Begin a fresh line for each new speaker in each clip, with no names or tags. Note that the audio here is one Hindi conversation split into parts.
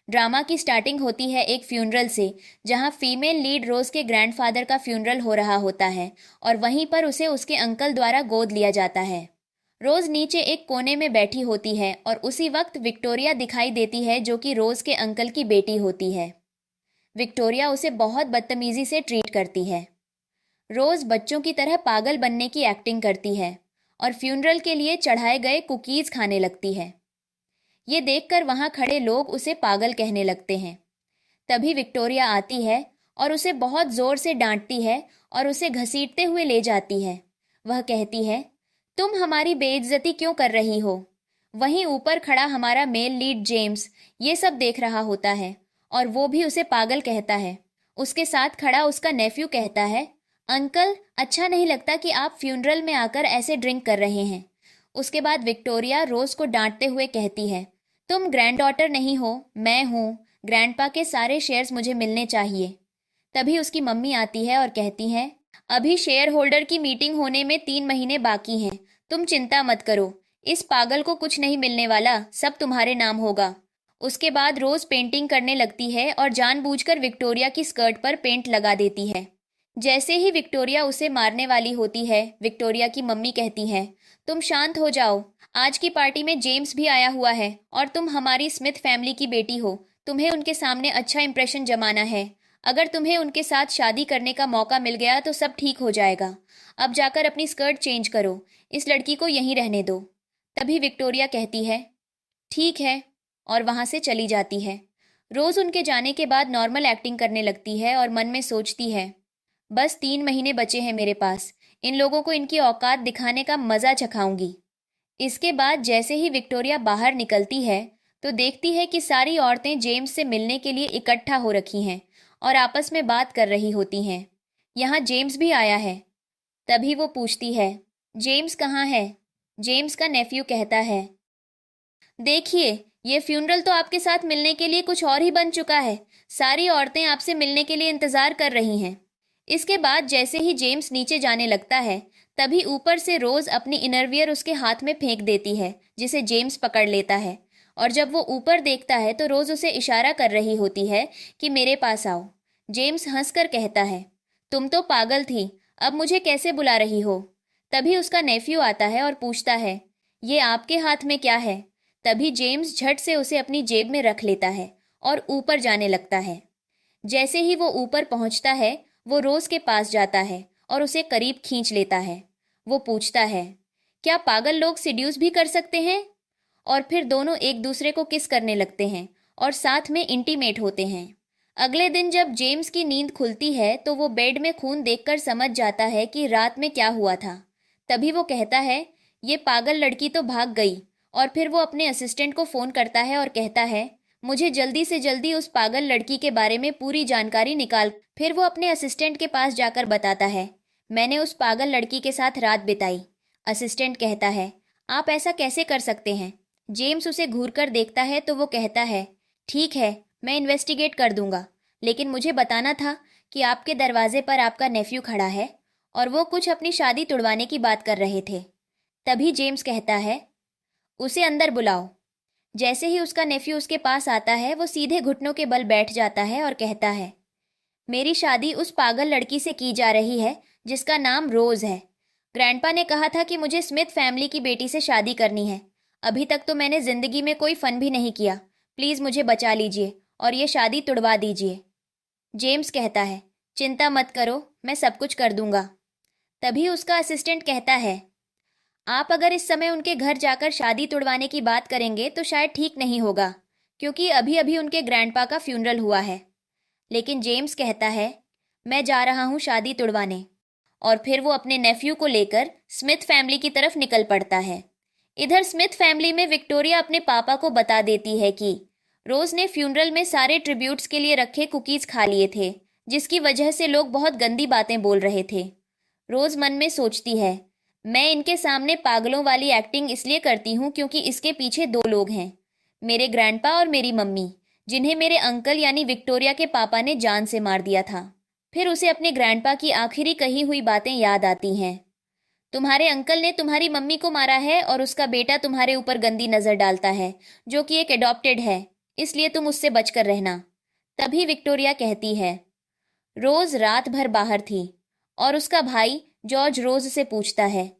ड्रामा की स्टार्टिंग होती है एक फ्यूनरल से, जहां फीमेल लीड रोज के ग्रैंडफादर का फ्यूनरल हो रहा होता है और वहीं पर उसे उसके अंकल द्वारा गोद लिया जाता है। रोज नीचे एक कोने में बैठी होती है और उसी वक्त विक्टोरिया दिखाई देती है, जो कि रोज के अंकल की बेटी होती है। विक्टोरिया उसे बहुत बदतमीजी से ट्रीट करती है। रोज बच्चों की तरह पागल बनने की एक्टिंग करती है और फ्यूनरल के लिए चढ़ाए गए कुकीज खाने लगती है। ये देखकर वहां खड़े लोग उसे पागल कहने लगते हैं। तभी विक्टोरिया आती है और उसे बहुत जोर से डांटती है और उसे घसीटते हुए ले जाती है। वह कहती है, तुम हमारी बेइज्जती क्यों कर रही हो? वहीं ऊपर खड़ा हमारा मेल लीड जेम्स ये सब देख रहा होता है और वो भी उसे पागल कहता है। उसके साथ खड़ा उसका नेफ्यू कहता है, अंकल, अच्छा नहीं लगता कि आप फ्यूनरल में आकर ऐसे ड्रिंक कर रहे हैं। उसके बाद विक्टोरिया रोज को डांटते हुए कहती है, तुम ग्रैंडडॉटर नहीं हो, मैं हूँ। ग्रैंडपा के सारे शेयर्स मुझे मिलने चाहिए। तभी उसकी मम्मी आती है और कहती है, अभी शेयर होल्डर की मीटिंग होने में 3 महीने बाकी हैं। तुम चिंता मत करो, इस पागल को कुछ नहीं मिलने वाला, सब तुम्हारे नाम होगा। उसके बाद रोज पेंटिंग करने लगती है और जानबूझकर विक्टोरिया की स्कर्ट पर पेंट लगा देती है। जैसे ही विक्टोरिया उसे मारने वाली होती है, विक्टोरिया की मम्मी कहती है, तुम शांत हो जाओ, आज की पार्टी में जेम्स भी आया हुआ है और तुम हमारी स्मिथ फैमिली की बेटी हो। तुम्हें उनके सामने अच्छा इंप्रेशन जमाना है। अगर तुम्हें उनके साथ शादी करने का मौका मिल गया तो सब ठीक हो जाएगा। अब जाकर अपनी स्कर्ट चेंज करो, इस लड़की को यहीं रहने दो। तभी विक्टोरिया कहती है, ठीक है, और वहां से चली जाती है। रोज उनके जाने के बाद नॉर्मल एक्टिंग करने लगती है और मन में सोचती है, बस 3 महीने बचे हैं मेरे पास, इन लोगों को इनकी औकात दिखाने का मजा चखाऊंगी। इसके बाद जैसे ही विक्टोरिया बाहर निकलती है तो देखती है कि सारी औरतें जेम्स से मिलने के लिए इकट्ठा हो रखी हैं और आपस में बात कर रही होती हैं। यहाँ जेम्स भी आया है। तभी वो पूछती है, जेम्स कहाँ है? जेम्स का नेफ्यू कहता है, देखिए, ये फ्यूनरल तो आपके साथ मिलने के लिए कुछ और ही बन चुका है। सारी औरतें आपसे मिलने के लिए इंतजार कर रही हैं। इसके बाद जैसे ही जेम्स नीचे जाने लगता है, तभी ऊपर से रोज अपनी इनरवियर उसके हाथ में फेंक देती है, जिसे जेम्स पकड़ लेता है। और जब वो ऊपर देखता है तो रोज उसे इशारा कर रही होती है कि मेरे पास आओ। जेम्स हंसकर कहता है, तुम तो पागल थी, अब मुझे कैसे बुला रही हो? तभी उसका नेफ्यू आता है और पूछता है, ये आपके हाथ में क्या है? तभी जेम्स झट से उसे अपनी जेब में रख लेता है और ऊपर जाने लगता है। जैसे ही वो ऊपर पहुंचता है, वो रोज के पास जाता है और उसे करीब खींच लेता है। वो पूछता है, क्या पागल लोग सिड्यूस भी कर सकते हैं? और फिर दोनों एक दूसरे को किस करने लगते हैं और साथ में इंटीमेट होते हैं। अगले दिन जब जेम्स की नींद खुलती है तो वो बेड में खून देखकर समझ जाता है कि रात में क्या हुआ था। तभी वो कहता है, ये पागल लड़की तो भाग गई। और फिर वो अपने असिस्टेंट को फ़ोन करता है और कहता है, मुझे जल्दी से जल्दी उस पागल लड़की के बारे में पूरी जानकारी निकाल। फिर वो अपने असिस्टेंट के पास जाकर बताता है, मैंने उस पागल लड़की के साथ रात बिताई। असिस्टेंट कहता है, आप ऐसा कैसे कर सकते हैं? जेम्स उसे घूर कर देखता है तो वो कहता है, ठीक है, मैं इन्वेस्टिगेट कर दूंगा, लेकिन मुझे बताना था कि आपके दरवाजे पर आपका नेफ्यू खड़ा है और वो कुछ अपनी शादी तुड़वाने की बात कर रहे थे। तभी जेम्स कहता है, उसे अंदर बुलाओ। जैसे ही उसका नेफ्यू उसके पास आता है, वो सीधे घुटनों के बल बैठ जाता है और कहता है, मेरी शादी उस पागल लड़की से की जा रही है जिसका नाम रोज है। ग्रैंडपा ने कहा था कि मुझे स्मिथ फैमिली की बेटी से शादी करनी है। अभी तक तो मैंने जिंदगी में कोई फन भी नहीं किया। प्लीज मुझे बचा लीजिए और ये शादी तुड़वा दीजिए। जेम्स कहता है, चिंता मत करो, मैं सब कुछ कर दूंगा। तभी उसका असिस्टेंट कहता है, आप अगर इस समय उनके घर जाकर शादी तुड़वाने की बात करेंगे तो शायद ठीक नहीं होगा, क्योंकि अभी अभी उनके ग्रैंडपा का फ्यूनरल हुआ है। लेकिन जेम्स कहता है, मैं जा रहा हूँ शादी तुड़वाने। और फिर वो अपने नेफ्यू को लेकर स्मिथ फैमिली की तरफ निकल पड़ता है। इधर स्मिथ फैमिली में विक्टोरिया अपने पापा को बता देती है कि रोज ने फ्यूनरल में सारे ट्रिब्यूट्स के लिए रखे कुकीज खा लिए थे, जिसकी वजह से लोग बहुत गंदी बातें बोल रहे थे। रोज मन में सोचती है, मैं इनके सामने पागलों वाली एक्टिंग इसलिए करती हूँ क्योंकि इसके पीछे 2 लोग हैं, मेरे ग्रैंडपा और मेरी मम्मी, जिन्हें मेरे अंकल यानी विक्टोरिया के पापा ने जान से मार दिया था। फिर उसे अपने ग्रैंडपा की आखिरी कही हुई बातें याद आती हैं। तुम्हारे अंकल ने तुम्हारी मम्मी को मारा है और उसका बेटा तुम्हारे ऊपर गंदी नजर डालता है, जो कि एक एडॉप्टेड है। इसलिए तुम उससे बचकर रहना। तभी विक्टोरिया कहती है, रोज रात भर बाहर थी। और उसका भाई जॉर्ज रोज से पूछता है,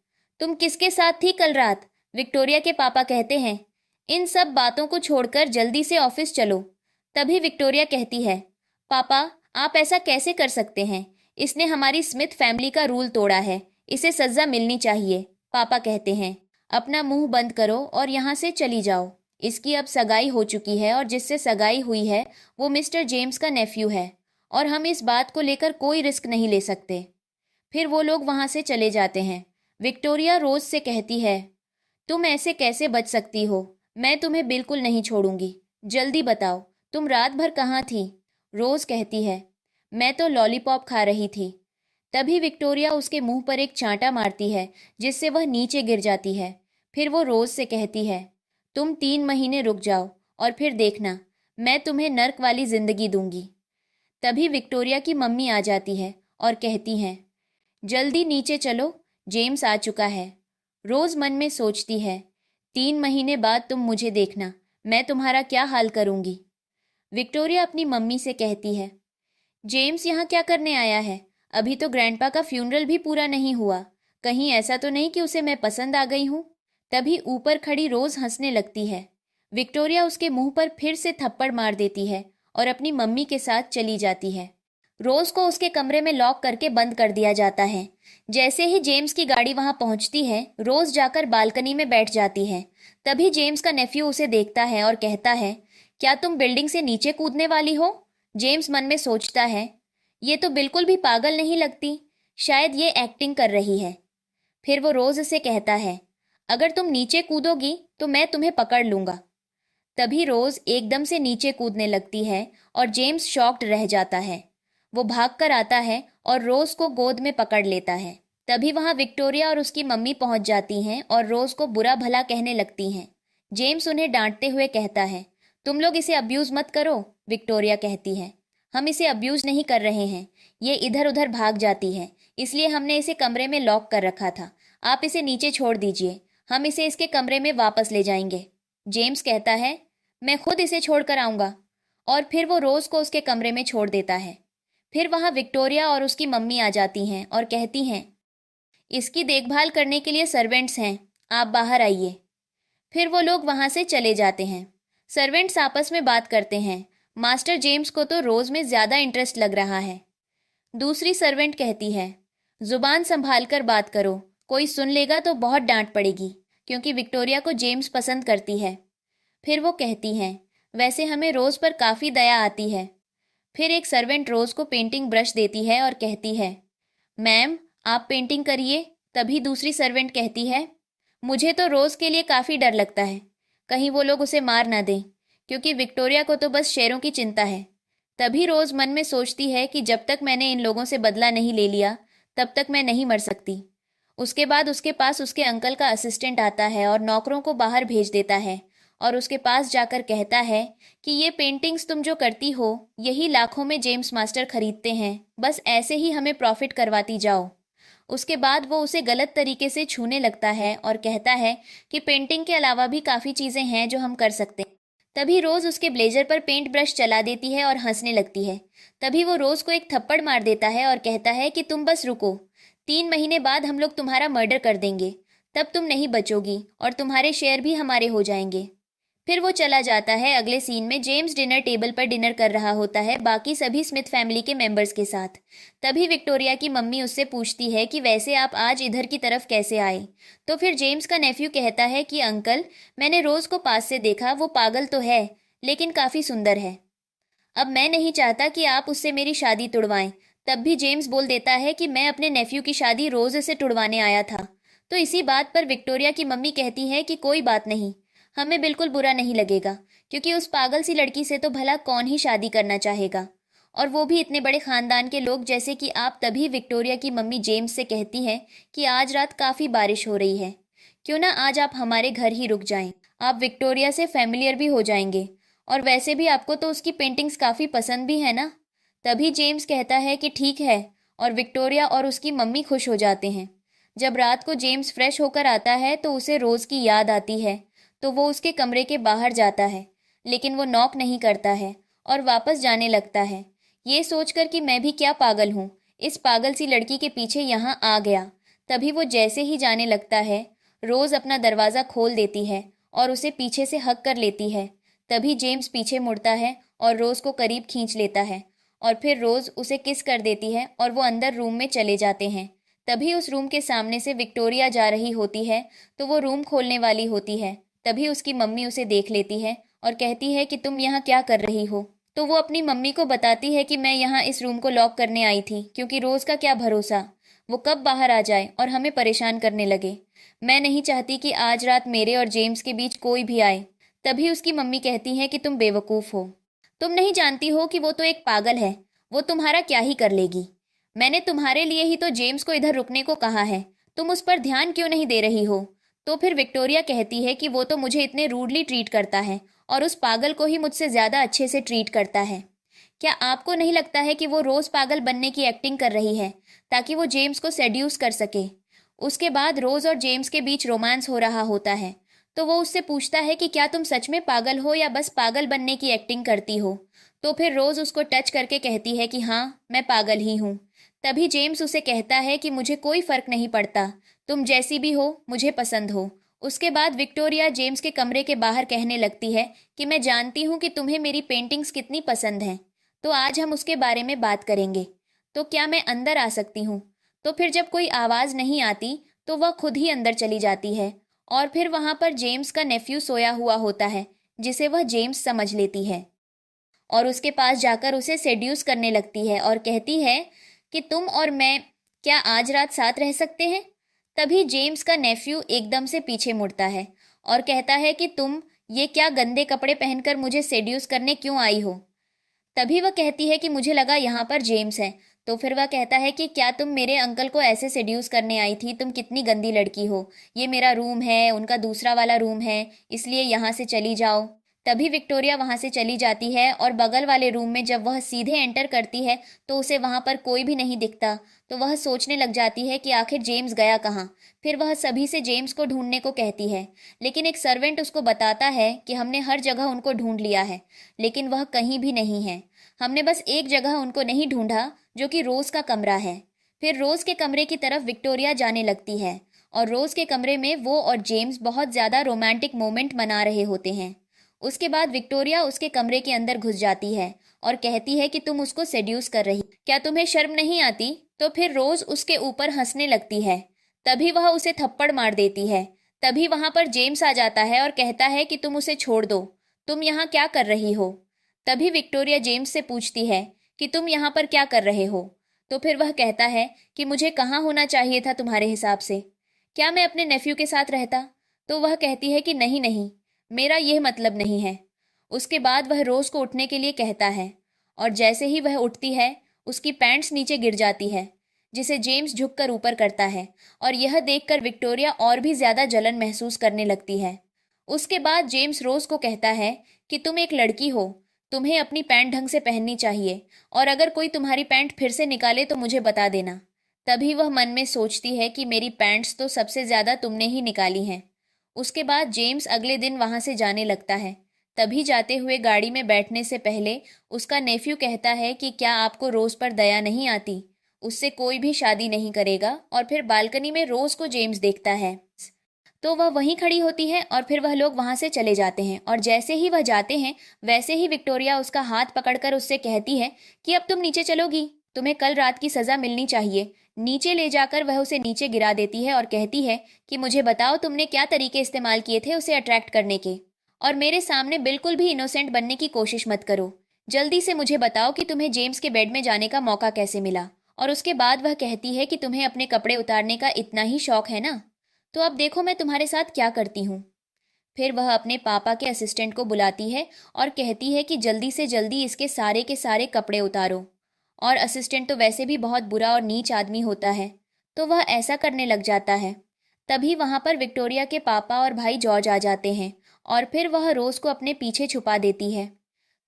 तुम किसके साथ थी कल रात? विक्टोरिया के पापा कहते हैं, इन सब बातों को छोड़कर जल्दी से ऑफिस चलो। तभी विक्टोरिया कहती है, पापा आप ऐसा कैसे कर सकते हैं? इसने हमारी स्मिथ फैमिली का रूल तोड़ा है, इसे सजा मिलनी चाहिए। पापा कहते हैं, अपना मुंह बंद करो और यहाँ से चली जाओ। इसकी अब सगाई हो चुकी है और जिससे सगाई हुई है वो मिस्टर जेम्स का नेफ्यू है और हम इस बात को लेकर कोई रिस्क नहीं ले सकते। फिर वो लोग वहाँ से चले जाते हैं। विक्टोरिया रोज से कहती है, तुम ऐसे कैसे बच सकती हो? मैं तुम्हें बिल्कुल नहीं छोड़ूंगी। जल्दी बताओ, तुम रात भर कहाँ थी? रोज कहती है, मैं तो लॉलीपॉप खा रही थी। तभी विक्टोरिया उसके मुंह पर एक चांटा मारती है जिससे वह नीचे गिर जाती है। फिर वो रोज से कहती है, तुम 3 महीने रुक जाओ और फिर देखना, मैं तुम्हें नर्क वाली जिंदगी दूंगी। तभी विक्टोरिया की मम्मी आ जाती है और कहती हैं, जल्दी नीचे चलो, जेम्स आ चुका है। रोज मन में सोचती है, 3 महीने बाद तुम मुझे देखना, मैं तुम्हारा क्या हाल करूंगी। विक्टोरिया अपनी मम्मी से कहती है, जेम्स यहाँ क्या करने आया है? अभी तो ग्रैंडपा का फ्यूनरल भी पूरा नहीं हुआ। कहीं ऐसा तो नहीं कि उसे मैं पसंद आ गई हूँ? तभी ऊपर खड़ी रोज हंसने लगती है। विक्टोरिया उसके मुंह पर फिर से थप्पड़ मार देती है और अपनी मम्मी के साथ चली जाती है। रोज को उसके कमरे में लॉक करके बंद कर दिया जाता है। जैसे ही जेम्स की गाड़ी वहां पहुंचती है, रोज जाकर बालकनी में बैठ जाती है। तभी जेम्स का नेफ्यू उसे देखता है और कहता है, क्या तुम बिल्डिंग से नीचे कूदने वाली हो? जेम्स मन में सोचता है, ये तो बिल्कुल भी पागल नहीं लगती, शायद ये एक्टिंग कर रही है। फिर वो रोज से कहता है, अगर तुम नीचे कूदोगी तो मैं तुम्हें पकड़ लूंगा। तभी रोज एकदम से नीचे कूदने लगती है और जेम्स शॉक्ड रह जाता है। वो भागकर आता है और रोज को गोद में पकड़ लेता है। तभी वहां विक्टोरिया और उसकी मम्मी पहुंच जाती हैं और रोज को बुरा भला कहने लगती हैं। जेम्स उन्हें डांटते हुए कहता है, तुम लोग इसे अब्यूज मत करो। विक्टोरिया कहती है, हम इसे अब्यूज नहीं कर रहे हैं, ये इधर उधर भाग जाती है, इसलिए हमने इसे कमरे में लॉक कर रखा था। आप इसे नीचे छोड़ दीजिए, हम इसे इसके कमरे में वापस ले जाएंगे। जेम्स कहता है, मैं खुद इसे छोड़ कर आऊंगा। और फिर वो रोज को उसके कमरे में छोड़ देता है। फिर वहां विक्टोरिया और उसकी मम्मी आ जाती हैं और कहती हैं, इसकी देखभाल करने के लिए सर्वेंट्स हैं, आप बाहर आइए। फिर वो लोग वहां से चले जाते हैं। सर्वेंट्स आपस में बात करते हैं। मास्टर जेम्स को तो रोज में ज्यादा इंटरेस्ट लग रहा है। दूसरी सर्वेंट कहती है, जुबान संभाल कर बात करो, कोई सुन लेगा तो बहुत डांट पड़ेगी, क्योंकि विक्टोरिया को जेम्स पसंद करती है। फिर वो कहती हैं, वैसे हमें रोज पर काफी दया आती है। फिर एक सर्वेंट रोज को पेंटिंग ब्रश देती है और कहती है, मैम आप पेंटिंग करिए। तभी दूसरी सर्वेंट कहती है, मुझे तो रोज के लिए काफी डर लगता है, कहीं वो लोग उसे मार ना दें, क्योंकि विक्टोरिया को तो बस शेरों की चिंता है। तभी रोज मन में सोचती है कि जब तक मैंने इन लोगों से बदला नहीं ले लिया तब तक मैं नहीं मर सकती। उसके बाद उसके पास उसके अंकल का असिस्टेंट आता है और नौकरों को बाहर भेज देता है और उसके पास जाकर कहता है कि ये पेंटिंग्स तुम जो करती हो यही लाखों में जेम्स मास्टर खरीदते हैं, बस ऐसे ही हमें प्रॉफिट करवाती जाओ। उसके बाद वो उसे गलत तरीके से छूने लगता है और कहता है कि पेंटिंग के अलावा भी काफ़ी चीज़ें हैं जो हम कर सकते हैं। तभी रोज़ उसके ब्लेजर पर पेंट ब्रश चला देती है और हंसने लगती है। तभी वो रोज़ को एक थप्पड़ मार देता है और कहता है कि तुम बस रुको, 3 महीने बाद हम लोग तुम्हारा मर्डर कर देंगे, तब तुम नहीं बचोगी और तुम्हारे शेयर भी हमारे हो जाएंगे। फिर वो चला जाता है। अगले सीन में जेम्स डिनर टेबल पर डिनर कर रहा होता है बाकी सभी स्मिथ फैमिली के मेंबर्स के साथ। तभी विक्टोरिया की मम्मी उससे पूछती है कि वैसे आप आज इधर की तरफ कैसे आए? तो फिर जेम्स का नेफ्यू कहता है कि अंकल, मैंने रोज को पास से देखा, वो पागल तो है लेकिन काफ़ी सुंदर है। अब मैं नहीं चाहता कि आप उससे मेरी शादी तुड़वाएं। तब भी जेम्स बोल देता है कि मैं अपने नेफ्यू की शादी रोज से तुड़वाने आया था। तो इसी बात पर विक्टोरिया की मम्मी कहती है कि कोई बात नहीं, हमें बिल्कुल बुरा नहीं लगेगा, क्योंकि उस पागल सी लड़की से तो भला कौन ही शादी करना चाहेगा, और वो भी इतने बड़े खानदान के लोग जैसे कि आप। तभी विक्टोरिया की मम्मी जेम्स से कहती है कि आज रात काफ़ी बारिश हो रही है, क्यों ना आज आप हमारे घर ही रुक जाएं। आप विक्टोरिया से फैमिलियर भी हो जाएंगे, और वैसे भी आपको तो उसकी पेंटिंग्स काफ़ी पसंद भी है ना। तभी जेम्स कहता है कि ठीक है, और विक्टोरिया और उसकी मम्मी खुश हो जाते हैं। जब रात को जेम्स फ्रेश होकर आता है तो उसे रोज़ की याद आती है, तो वो उसके कमरे के बाहर जाता है। लेकिन वो नॉक नहीं करता है और वापस जाने लगता है, ये सोचकर कि मैं भी क्या पागल हूँ, इस पागल सी लड़की के पीछे यहाँ आ गया। तभी वो जैसे ही जाने लगता है, रोज़ अपना दरवाज़ा खोल देती है और उसे पीछे से हक कर लेती है। तभी जेम्स पीछे मुड़ता है और रोज़ को करीब खींच लेता है और फिर रोज़ उसे किस कर देती है और वो अंदर रूम में चले जाते हैं। तभी उस रूम के सामने से विक्टोरिया जा रही होती है, तो वो रूम खोलने वाली होती है। तभी उसकी मम्मी उसे देख लेती है और कहती है कि तुम यहाँ क्या कर रही हो। तो वो अपनी मम्मी को बताती है कि मैं यहाँ इस रूम को लॉक करने आई थी, क्योंकि रोज़ का क्या भरोसा, वो कब बाहर आ जाए और हमें परेशान करने लगे। मैं नहीं चाहती कि आज रात मेरे और जेम्स के बीच कोई भी आए। तभी उसकी मम्मी कहती है कि तुम बेवकूफ़ हो, तुम नहीं जानती हो कि वो तो एक पागल है, वो तुम्हारा क्या ही कर लेगी। मैंने तुम्हारे लिए ही तो जेम्स को इधर रुकने को कहा है, तुम उस पर ध्यान क्यों नहीं दे रही हो। तो फिर विक्टोरिया कहती है कि वो तो मुझे इतने रूडली ट्रीट करता है और उस पागल को ही मुझसे ज़्यादा अच्छे से ट्रीट करता है। क्या आपको नहीं लगता है कि वो रोज़ पागल बनने की एक्टिंग कर रही है ताकि वो जेम्स को सेड्यूस कर सके। उसके बाद रोज़ और जेम्स के बीच रोमांस हो रहा होता है, तो वो उससे पूछता है कि क्या तुम सच में पागल हो या बस पागल बनने की एक्टिंग करती हो। तो फिर रोज़ उसको टच करके कहती है कि हाँ, मैं पागल ही हूँ। तभी जेम्स उसे कहता है कि मुझे कोई फ़र्क नहीं पड़ता, तुम जैसी भी हो मुझे पसंद हो। उसके बाद विक्टोरिया जेम्स के कमरे के बाहर कहने लगती है कि मैं जानती हूँ कि तुम्हें मेरी पेंटिंग्स कितनी पसंद हैं, तो आज हम उसके बारे में बात करेंगे। तो क्या मैं अंदर आ सकती हूँ। तो फिर जब कोई आवाज़ नहीं आती तो वह खुद ही अंदर चली जाती है और फिर वहाँ पर जेम्स का नेफ्यू सोया हुआ होता है, जिसे वह जेम्स समझ लेती है और उसके पास जाकर उसे सेड्यूस करने लगती है और कहती है कि तुम और मैं क्या आज रात साथ रह सकते हैं। तभी जेम्स का नेफ्यू एकदम से पीछे मुड़ता है और कहता है कि तुम ये क्या गंदे कपड़े पहनकर मुझे सेड्यूस करने क्यों आई हो। तभी वह कहती है कि मुझे लगा यहाँ पर जेम्स है। तो फिर वह कहता है कि क्या तुम मेरे अंकल को ऐसे सेड्यूस करने आई थी, तुम कितनी गंदी लड़की हो, ये मेरा रूम है, उनका दूसरा वाला रूम है, इसलिए यहाँ से चली जाओ। तभी विक्टोरिया वहाँ से चली जाती है और बगल वाले रूम में जब वह सीधे एंटर करती है तो उसे वहाँ पर कोई भी नहीं दिखता। तो वह सोचने लग जाती है कि आखिर जेम्स गया कहाँ। फिर वह सभी से जेम्स को ढूंढने को कहती है, लेकिन एक सर्वेंट उसको बताता है कि हमने हर जगह उनको ढूंढ लिया है, लेकिन वह कहीं भी नहीं है। हमने बस एक जगह उनको नहीं ढूंढा, जो कि रोज़ का कमरा है। फिर रोज़ के कमरे की तरफ विक्टोरिया जाने लगती है और रोज़ के कमरे में वो और जेम्स बहुत ज़्यादा रोमांटिक मोमेंट मना रहे होते हैं। उसके बाद विक्टोरिया उसके कमरे के अंदर घुस जाती है और कहती है कि तुम उसको सेड्यूस कर रही, क्या तुम्हें शर्म नहीं आती। तो फिर रोज़ उसके ऊपर हंसने लगती है। तभी वह उसे थप्पड़ मार देती है। तभी वहां पर जेम्स आ जाता है और कहता है कि तुम उसे छोड़ दो, तुम यहाँ क्या कर रही हो। तभी विक्टोरिया जेम्स से पूछती है कि तुम यहाँ पर क्या कर रहे हो। तो फिर वह कहता है कि मुझे कहाँ होना चाहिए था तुम्हारे हिसाब से, क्या मैं अपने नेफ्यू के साथ रहता। तो वह कहती है कि नहीं नहीं, मेरा यह मतलब नहीं है। उसके बाद वह रोज़ को उठने के लिए कहता है और जैसे ही वह उठती है उसकी पैंट्स नीचे गिर जाती है, जिसे जेम्स झुककर ऊपर करता है और यह देखकर विक्टोरिया और भी ज़्यादा जलन महसूस करने लगती है। उसके बाद जेम्स रोज़ को कहता है कि तुम एक लड़की हो, तुम्हें अपनी पैंट ढंग से पहननी चाहिए और अगर कोई तुम्हारी पैंट फिर से निकाले तो मुझे बता देना। तभी वह मन में सोचती है कि मेरी पैंट्स तो सबसे ज़्यादा तुमने ही निकाली हैं। उसके बाद जेम्स अगले दिन वहाँ से जाने लगता है। तभी जाते हुए गाड़ी में बैठने से पहले उसका नेफ्यू कहता है कि क्या आपको रोज़ पर दया नहीं आती, उससे कोई भी शादी नहीं करेगा। और फिर बालकनी में रोज़ को जेम्स देखता है, तो वह वहीं खड़ी होती है और फिर वह लोग वहां से चले जाते हैं और जैसे ही वह जाते हैं वैसे ही विक्टोरिया उसका हाथ पकड़कर उससे कहती है कि अब तुम नीचे चलोगी, तुम्हें कल रात की सज़ा मिलनी चाहिए। नीचे ले जाकर वह उसे नीचे गिरा देती है और कहती है कि मुझे बताओ तुमने क्या तरीके इस्तेमाल किए थे उसे अट्रैक्ट करने के, और मेरे सामने बिल्कुल भी इनोसेंट बनने की कोशिश मत करो। जल्दी से मुझे बताओ कि तुम्हें जेम्स के बेड में जाने का मौका कैसे मिला। और उसके बाद वह कहती है कि तुम्हें अपने कपड़े उतारने का इतना ही शौक है ना, तो अब देखो मैं तुम्हारे साथ क्या करती हूँ। फिर वह अपने पापा के असिस्टेंट को बुलाती है और कहती है कि जल्दी से जल्दी इसके सारे के सारे कपड़े उतारो। और असिस्टेंट तो वैसे भी बहुत बुरा और नीच आदमी होता है, तो वह ऐसा करने लग जाता है। तभी वहाँ पर विक्टोरिया के पापा और भाई जॉर्ज आ जाते हैं और फिर वह रोज़ को अपने पीछे छुपा देती है।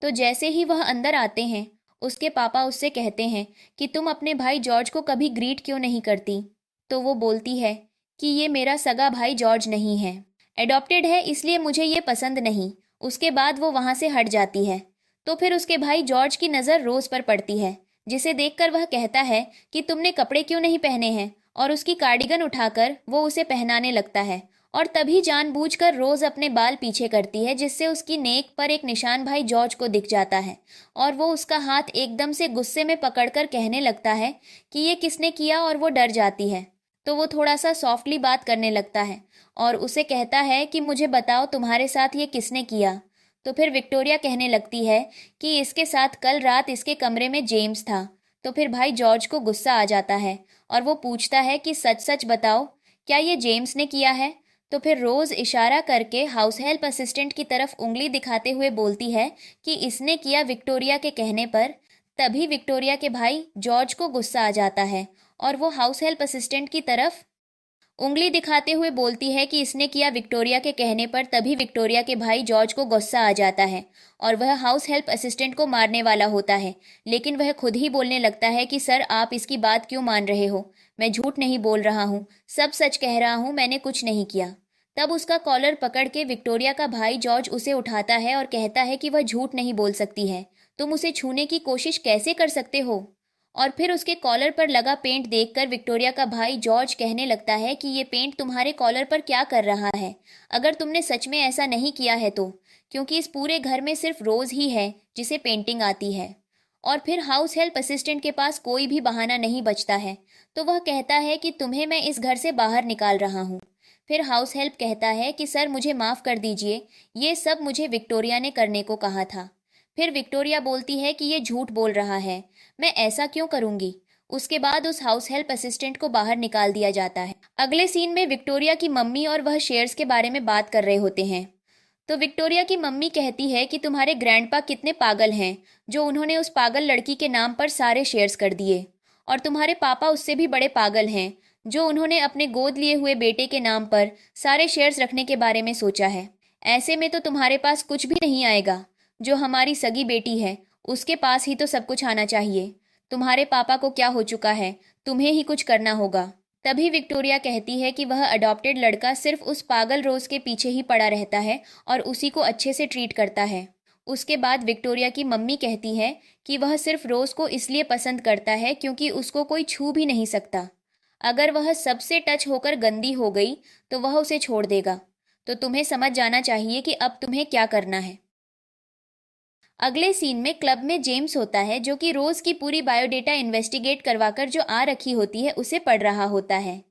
तो जैसे ही वह अंदर आते हैं उसके पापा उससे कहते हैं कि तुम अपने भाई जॉर्ज को कभी ग्रीट क्यों नहीं करती। तो वो बोलती है कि ये मेरा सगा भाई जॉर्ज नहीं है, एडॉप्टेड है, इसलिए मुझे ये पसंद नहीं। उसके बाद वो वहां से हट जाती है। तो फिर उसके भाई जॉर्ज की नज़र रोज पर पड़ती है, जिसे देखकर वह कहता है कि तुमने कपड़े क्यों नहीं पहने हैं, और उसकी कार्डिगन उठाकर वो उसे पहनाने लगता है। और तभी जानबूझकर रोज अपने बाल पीछे करती है, जिससे उसकी नेक पर एक निशान भाई जॉर्ज को दिख जाता है। और वो उसका हाथ एकदम से गुस्से में पकड़कर कहने लगता है कि ये किसने किया, और वो डर जाती है। तो वो थोड़ा सा सॉफ्टली बात करने लगता है और उसे कहता है कि मुझे बताओ तुम्हारे साथ ये किसने किया। तो फिर विक्टोरिया कहने लगती है कि इसके साथ कल रात इसके कमरे में जेम्स था। तो फिर भाई जॉर्ज को गुस्सा आ जाता है और वो पूछता है कि सच सच बताओ, क्या ये जेम्स ने किया है। तो फिर रोज इशारा करके हाउस हेल्प असिस्टेंट की तरफ उंगली दिखाते हुए बोलती है कि इसने किया विक्टोरिया के कहने पर। तभी विक्टोरिया के भाई जॉर्ज को गुस्सा आ जाता है और वो हाउस हेल्प असिस्टेंट की तरफ उंगली दिखाते हुए बोलती है कि इसने किया विक्टोरिया के कहने पर। तभी विक्टोरिया के भाई जॉर्ज को गुस्सा आ जाता है और वह हाउस हेल्प असिस्टेंट को मारने वाला होता है, लेकिन वह खुद ही बोलने लगता है कि सर आप इसकी बात क्यों मान रहे हो, मैं झूठ नहीं बोल रहा हूँ, सब सच कह रहा हूँ, मैंने कुछ नहीं किया। तब उसका कॉलर पकड़ के विक्टोरिया का भाई जॉर्ज उसे उठाता है और कहता है कि वह झूठ नहीं बोल सकती है, तुम उसे छूने की कोशिश कैसे कर सकते हो। और फिर उसके कॉलर पर लगा पेंट देखकर विक्टोरिया का भाई जॉर्ज कहने लगता है कि ये पेंट तुम्हारे कॉलर पर क्या कर रहा है, अगर तुमने सच में ऐसा नहीं किया है तो, क्योंकि इस पूरे घर में सिर्फ रोज ही है जिसे पेंटिंग आती है। और फिर हाउस हेल्प असिस्टेंट के पास कोई भी बहाना नहीं बचता है, तो वह कहता है कि तुम्हें मैं इस घर से बाहर निकाल रहा हूँ। फिर हाउस हेल्प कहता है कि सर मुझे माफ़ कर दीजिए, ये सब मुझे विक्टोरिया ने करने को कहा था। फिर विक्टोरिया बोलती है कि ये झूठ बोल रहा है, मैं ऐसा क्यों करूंगी। उसके बाद उस हाउस हेल्प असिस्टेंट को बाहर निकाल दिया जाता है। अगले सीन में विक्टोरिया की मम्मी और वह शेयर्स के बारे में बात कर रहे होते हैं। तो विक्टोरिया की मम्मी कहती है कि तुम्हारे ग्रैंडपा कितने पागल हैं, जो उन्होंने उस पागल लड़की के नाम पर सारे शेयर्स कर दिए। और तुम्हारे पापा उससे भी बड़े पागल हैं, जो उन्होंने अपने गोद लिए हुए बेटे के नाम पर सारे शेयर्स रखने के बारे में सोचा है। ऐसे में तो तुम्हारे पास कुछ भी नहीं आएगा, जो हमारी सगी बेटी है उसके पास ही तो सब कुछ आना चाहिए। तुम्हारे पापा को क्या हो चुका है, तुम्हें ही कुछ करना होगा। तभी विक्टोरिया कहती है कि वह अडॉप्टेड लड़का सिर्फ उस पागल रोज के पीछे ही पड़ा रहता है और उसी को अच्छे से ट्रीट करता है। उसके बाद विक्टोरिया की मम्मी कहती है कि वह सिर्फ रोज को इसलिए पसंद करता है क्योंकि उसको कोई छू भी नहीं सकता। अगर वह सबसे टच होकर गंदी हो गई तो वह उसे छोड़ देगा। तो तुम्हें समझ जाना चाहिए कि अब तुम्हें क्या करना है। अगले सीन में क्लब में जेम्स होता है, जो कि रोज की पूरी बायोडेटा इन्वेस्टिगेट करवाकर जो आ रखी होती है उसे पढ़ रहा होता है।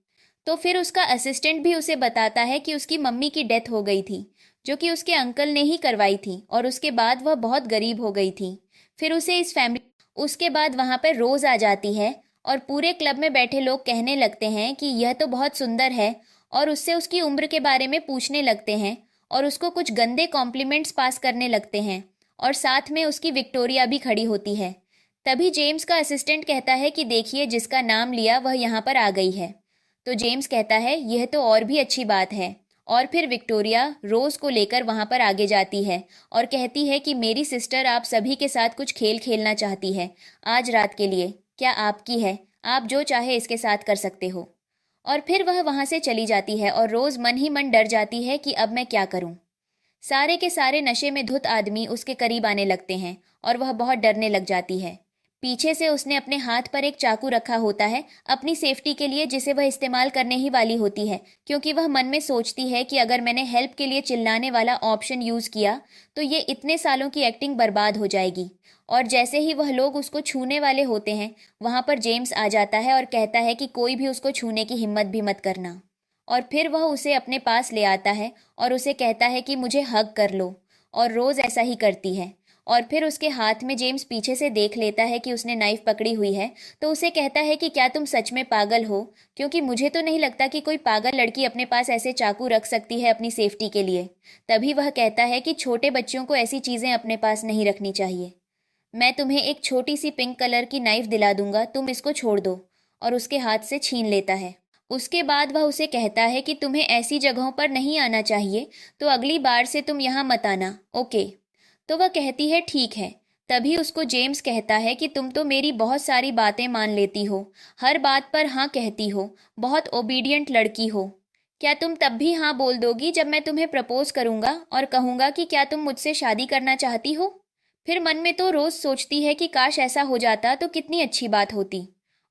तो फिर उसका असिस्टेंट भी उसे बताता है कि उसकी मम्मी की डेथ हो गई थी, जो कि उसके अंकल ने ही करवाई थी, और उसके बाद वह बहुत गरीब हो गई थी। फिर उसे इस फैमिली उसके बाद वहां पर रोज आ जाती है और पूरे क्लब में बैठे लोग कहने लगते हैं कि यह तो बहुत सुंदर है, और उससे उसकी उम्र के बारे में पूछने लगते हैं और उसको कुछ गंदे कॉम्प्लीमेंट्स पास करने लगते हैं। और साथ में उसकी विक्टोरिया भी खड़ी होती है। तभी जेम्स का असिस्टेंट कहता है कि देखिए जिसका नाम लिया वह यहाँ पर आ गई है। तो जेम्स कहता है यह तो और भी अच्छी बात है। और फिर विक्टोरिया रोज को लेकर वहां पर आगे जाती है और कहती है कि मेरी सिस्टर आप सभी के साथ कुछ खेल खेलना चाहती है आज रात के लिए, क्या आपकी है, आप जो चाहे इसके साथ कर सकते हो। और फिर वह वहां से चली जाती है और रोज मन ही मन डर जाती है कि अब मैं क्या करूं। सारे के सारे नशे में धुत आदमी उसके करीब आने लगते हैं और वह बहुत डरने लग जाती है। पीछे से उसने अपने हाथ पर एक चाकू रखा होता है अपनी सेफ्टी के लिए, जिसे वह इस्तेमाल करने ही वाली होती है, क्योंकि वह मन में सोचती है कि अगर मैंने हेल्प के लिए चिल्लाने वाला ऑप्शन यूज़ किया तो ये इतने सालों की एक्टिंग बर्बाद हो जाएगी। और जैसे ही वह लोग उसको छूने वाले होते हैं, वहां पर जेम्स आ जाता है और कहता है कि कोई भी उसको छूने की हिम्मत भी मत करना। और फिर वह उसे अपने पास ले आता है और उसे कहता है कि मुझे हग कर लो, और रोज़ ऐसा ही करती है। और फिर उसके हाथ में जेम्स पीछे से देख लेता है कि उसने नाइफ पकड़ी हुई है, तो उसे कहता है कि क्या तुम सच में पागल हो, क्योंकि मुझे तो नहीं लगता कि कोई पागल लड़की अपने पास ऐसे चाकू रख सकती है अपनी सेफ्टी के लिए। तभी वह कहता है कि छोटे बच्चों को ऐसी चीज़ें अपने पास नहीं रखनी चाहिए। मैं तुम्हें एक छोटी सी पिंक कलर की नाइफ दिला दूंगा, तुम इसको छोड़ दो। और उसके हाथ से छीन लेता है। उसके बाद वह उसे कहता है कि तुम्हें ऐसी जगहों पर नहीं आना चाहिए, तो अगली बार से तुम यहाँ मत आना, ओके। तो वह कहती है ठीक है। तभी उसको जेम्स कहता है कि तुम तो मेरी बहुत सारी बातें मान लेती हो, हर बात पर हाँ कहती हो, बहुत ओबीडियंट लड़की हो। क्या तुम तब भी हाँ बोल दोगी जब मैं तुम्हें प्रपोज करूंगा और कहूंगा कि क्या तुम मुझसे शादी करना चाहती हो? फिर मन में तो रोज सोचती है कि काश ऐसा हो जाता तो कितनी अच्छी बात होती।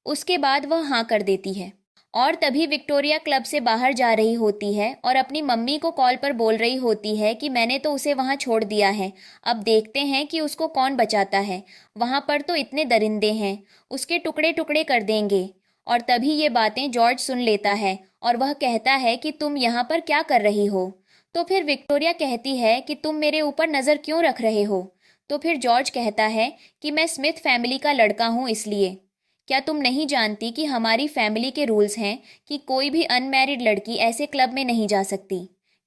उसके बाद वह हाँ कर देती है। और तभी विक्टोरिया क्लब से बाहर जा रही होती है और अपनी मम्मी को कॉल पर बोल रही होती है कि मैंने तो उसे वहां छोड़ दिया है, अब देखते हैं कि उसको कौन बचाता है। वहां पर तो इतने दरिंदे हैं, उसके टुकड़े टुकड़े कर देंगे। और तभी ये बातें जॉर्ज सुन लेता है और वह कहता है कि तुम यहाँ पर क्या कर रही हो? तो फिर विक्टोरिया कहती है कि तुम मेरे ऊपर नज़र क्यों रख रहे हो? तो फिर जॉर्ज कहता है कि मैं स्मिथ फैमिली का लड़का हूँ इसलिए। क्या तुम नहीं जानती कि हमारी फैमिली के रूल्स हैं कि कोई भी अनमैरिड लड़की ऐसे क्लब में नहीं जा सकती?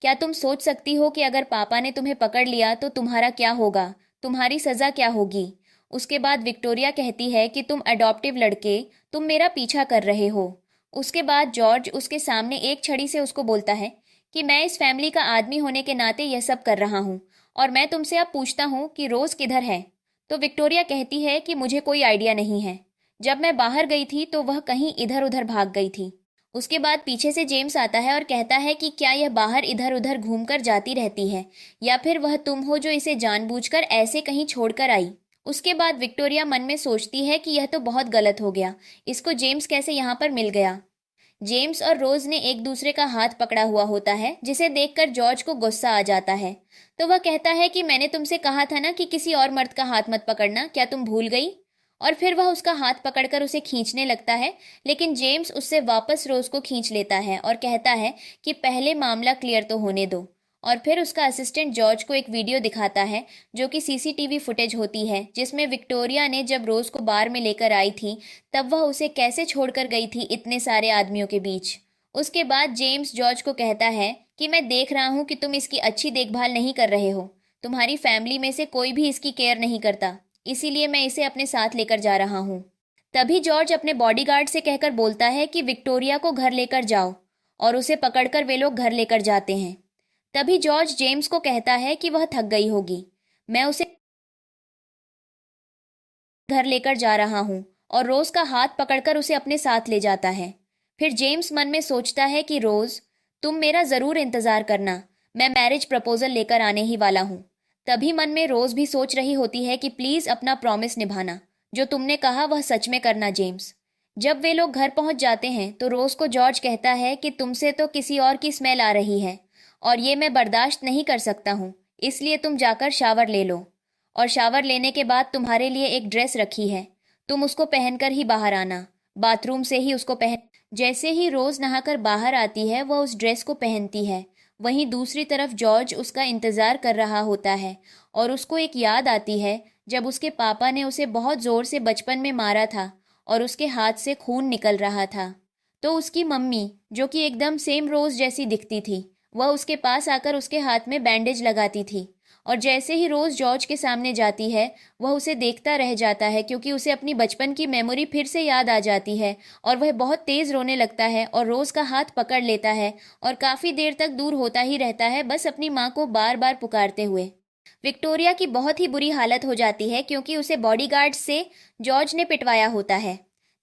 क्या तुम सोच सकती हो कि अगर पापा ने तुम्हें पकड़ लिया तो तुम्हारा क्या होगा, तुम्हारी सज़ा क्या होगी? उसके बाद विक्टोरिया कहती है कि तुम अडॉप्टिव लड़के, तुम मेरा पीछा कर रहे हो। उसके बाद जॉर्ज उसके सामने एक छड़ी से उसको बोलता है कि मैं इस फैमिली का आदमी होने के नाते यह सब कर रहा हूँ और मैं तुमसे अब पूछता हूँ कि रोज़ किधर है? तो विक्टोरिया कहती है कि मुझे कोई आइडिया नहीं है। जब मैं बाहर गई थी तो वह कहीं इधर उधर भाग गई थी। उसके बाद पीछे से जेम्स आता है और कहता है कि क्या यह बाहर इधर उधर घूमकर जाती रहती है या फिर वह तुम हो जो इसे जानबूझकर ऐसे कहीं छोड़कर आई? उसके बाद विक्टोरिया मन में सोचती है कि यह तो बहुत गलत हो गया, इसको जेम्स कैसे यहाँ पर मिल गया? जेम्स और रोज ने एक दूसरे का हाथ पकड़ा हुआ होता है जिसे देखकर जॉर्ज को गुस्सा आ जाता है। तो वह कहता है कि मैंने तुमसे कहा था ना कि किसी और मर्द का हाथ मत पकड़ना, क्या तुम भूल गई? और फिर वह उसका हाथ पकड़कर उसे खींचने लगता है, लेकिन जेम्स उससे वापस रोज को खींच लेता है और कहता है कि पहले मामला क्लियर तो होने दो। और फिर उसका असिस्टेंट जॉर्ज को एक वीडियो दिखाता है जो कि सीसीटीवी फुटेज होती है जिसमें विक्टोरिया ने जब रोज को बार में लेकर आई थी तब वह उसे कैसे छोड़कर गई थी इतने सारे आदमियों के बीच। उसके बाद जेम्स जॉर्ज को कहता है कि मैं देख रहा हूँ कि तुम इसकी अच्छी देखभाल नहीं कर रहे हो, तुम्हारी फैमिली में से कोई भी इसकी केयर नहीं करता, इसीलिए मैं इसे अपने साथ लेकर जा रहा हूँ। तभी जॉर्ज अपने बॉडीगार्ड से कहकर बोलता है कि विक्टोरिया को घर लेकर जाओ और उसे पकड़कर वे लोग घर लेकर जाते हैं। तभी जॉर्ज जेम्स को कहता है कि वह थक गई होगी, मैं उसे घर लेकर जा रहा हूँ और रोज का हाथ पकड़कर उसे अपने साथ ले जाता है। फिर जेम्स मन में सोचता है कि रोज, तुम मेरा जरूर इंतजार करना, मैं मैरिज प्रपोजल लेकर आने ही वाला हूँ। तभी मन में रोज भी सोच रही होती है कि प्लीज अपना प्रॉमिस निभाना, जो तुमने कहा वह सच में करना जेम्स। जब वे लोग घर पहुंच जाते हैं तो रोज को जॉर्ज कहता है कि तुमसे तो किसी और की स्मेल आ रही है और ये मैं बर्दाश्त नहीं कर सकता हूँ, इसलिए तुम जाकर शावर ले लो और शावर लेने के बाद तुम्हारे लिए एक ड्रेस रखी है, तुम उसको पहनकर ही बाहर आना, बाथरूम से ही उसको पहन। जैसे ही रोज नहाकर बाहर आती है वह उस ड्रेस को पहनती है। वहीं दूसरी तरफ जॉर्ज उसका इंतजार कर रहा होता है और उसको एक याद आती है जब उसके पापा ने उसे बहुत जोर से बचपन में मारा था और उसके हाथ से खून निकल रहा था। तो उसकी मम्मी, जो कि एकदम सेम रोज जैसी दिखती थी, वह उसके पास आकर उसके हाथ में बैंडेज लगाती थी। और जैसे ही रोज जॉर्ज के सामने जाती है वह उसे देखता रह जाता है क्योंकि उसे अपनी बचपन की मेमोरी फिर से याद आ जाती है और वह बहुत तेज रोने लगता है और रोज का हाथ पकड़ लेता है और काफी देर तक दूर होता ही रहता है, बस अपनी माँ को बार बार पुकारते हुए। विक्टोरिया की बहुत ही बुरी हालत हो जाती है क्योंकि उसे बॉडीगार्ड से जॉर्ज ने पिटवाया होता है।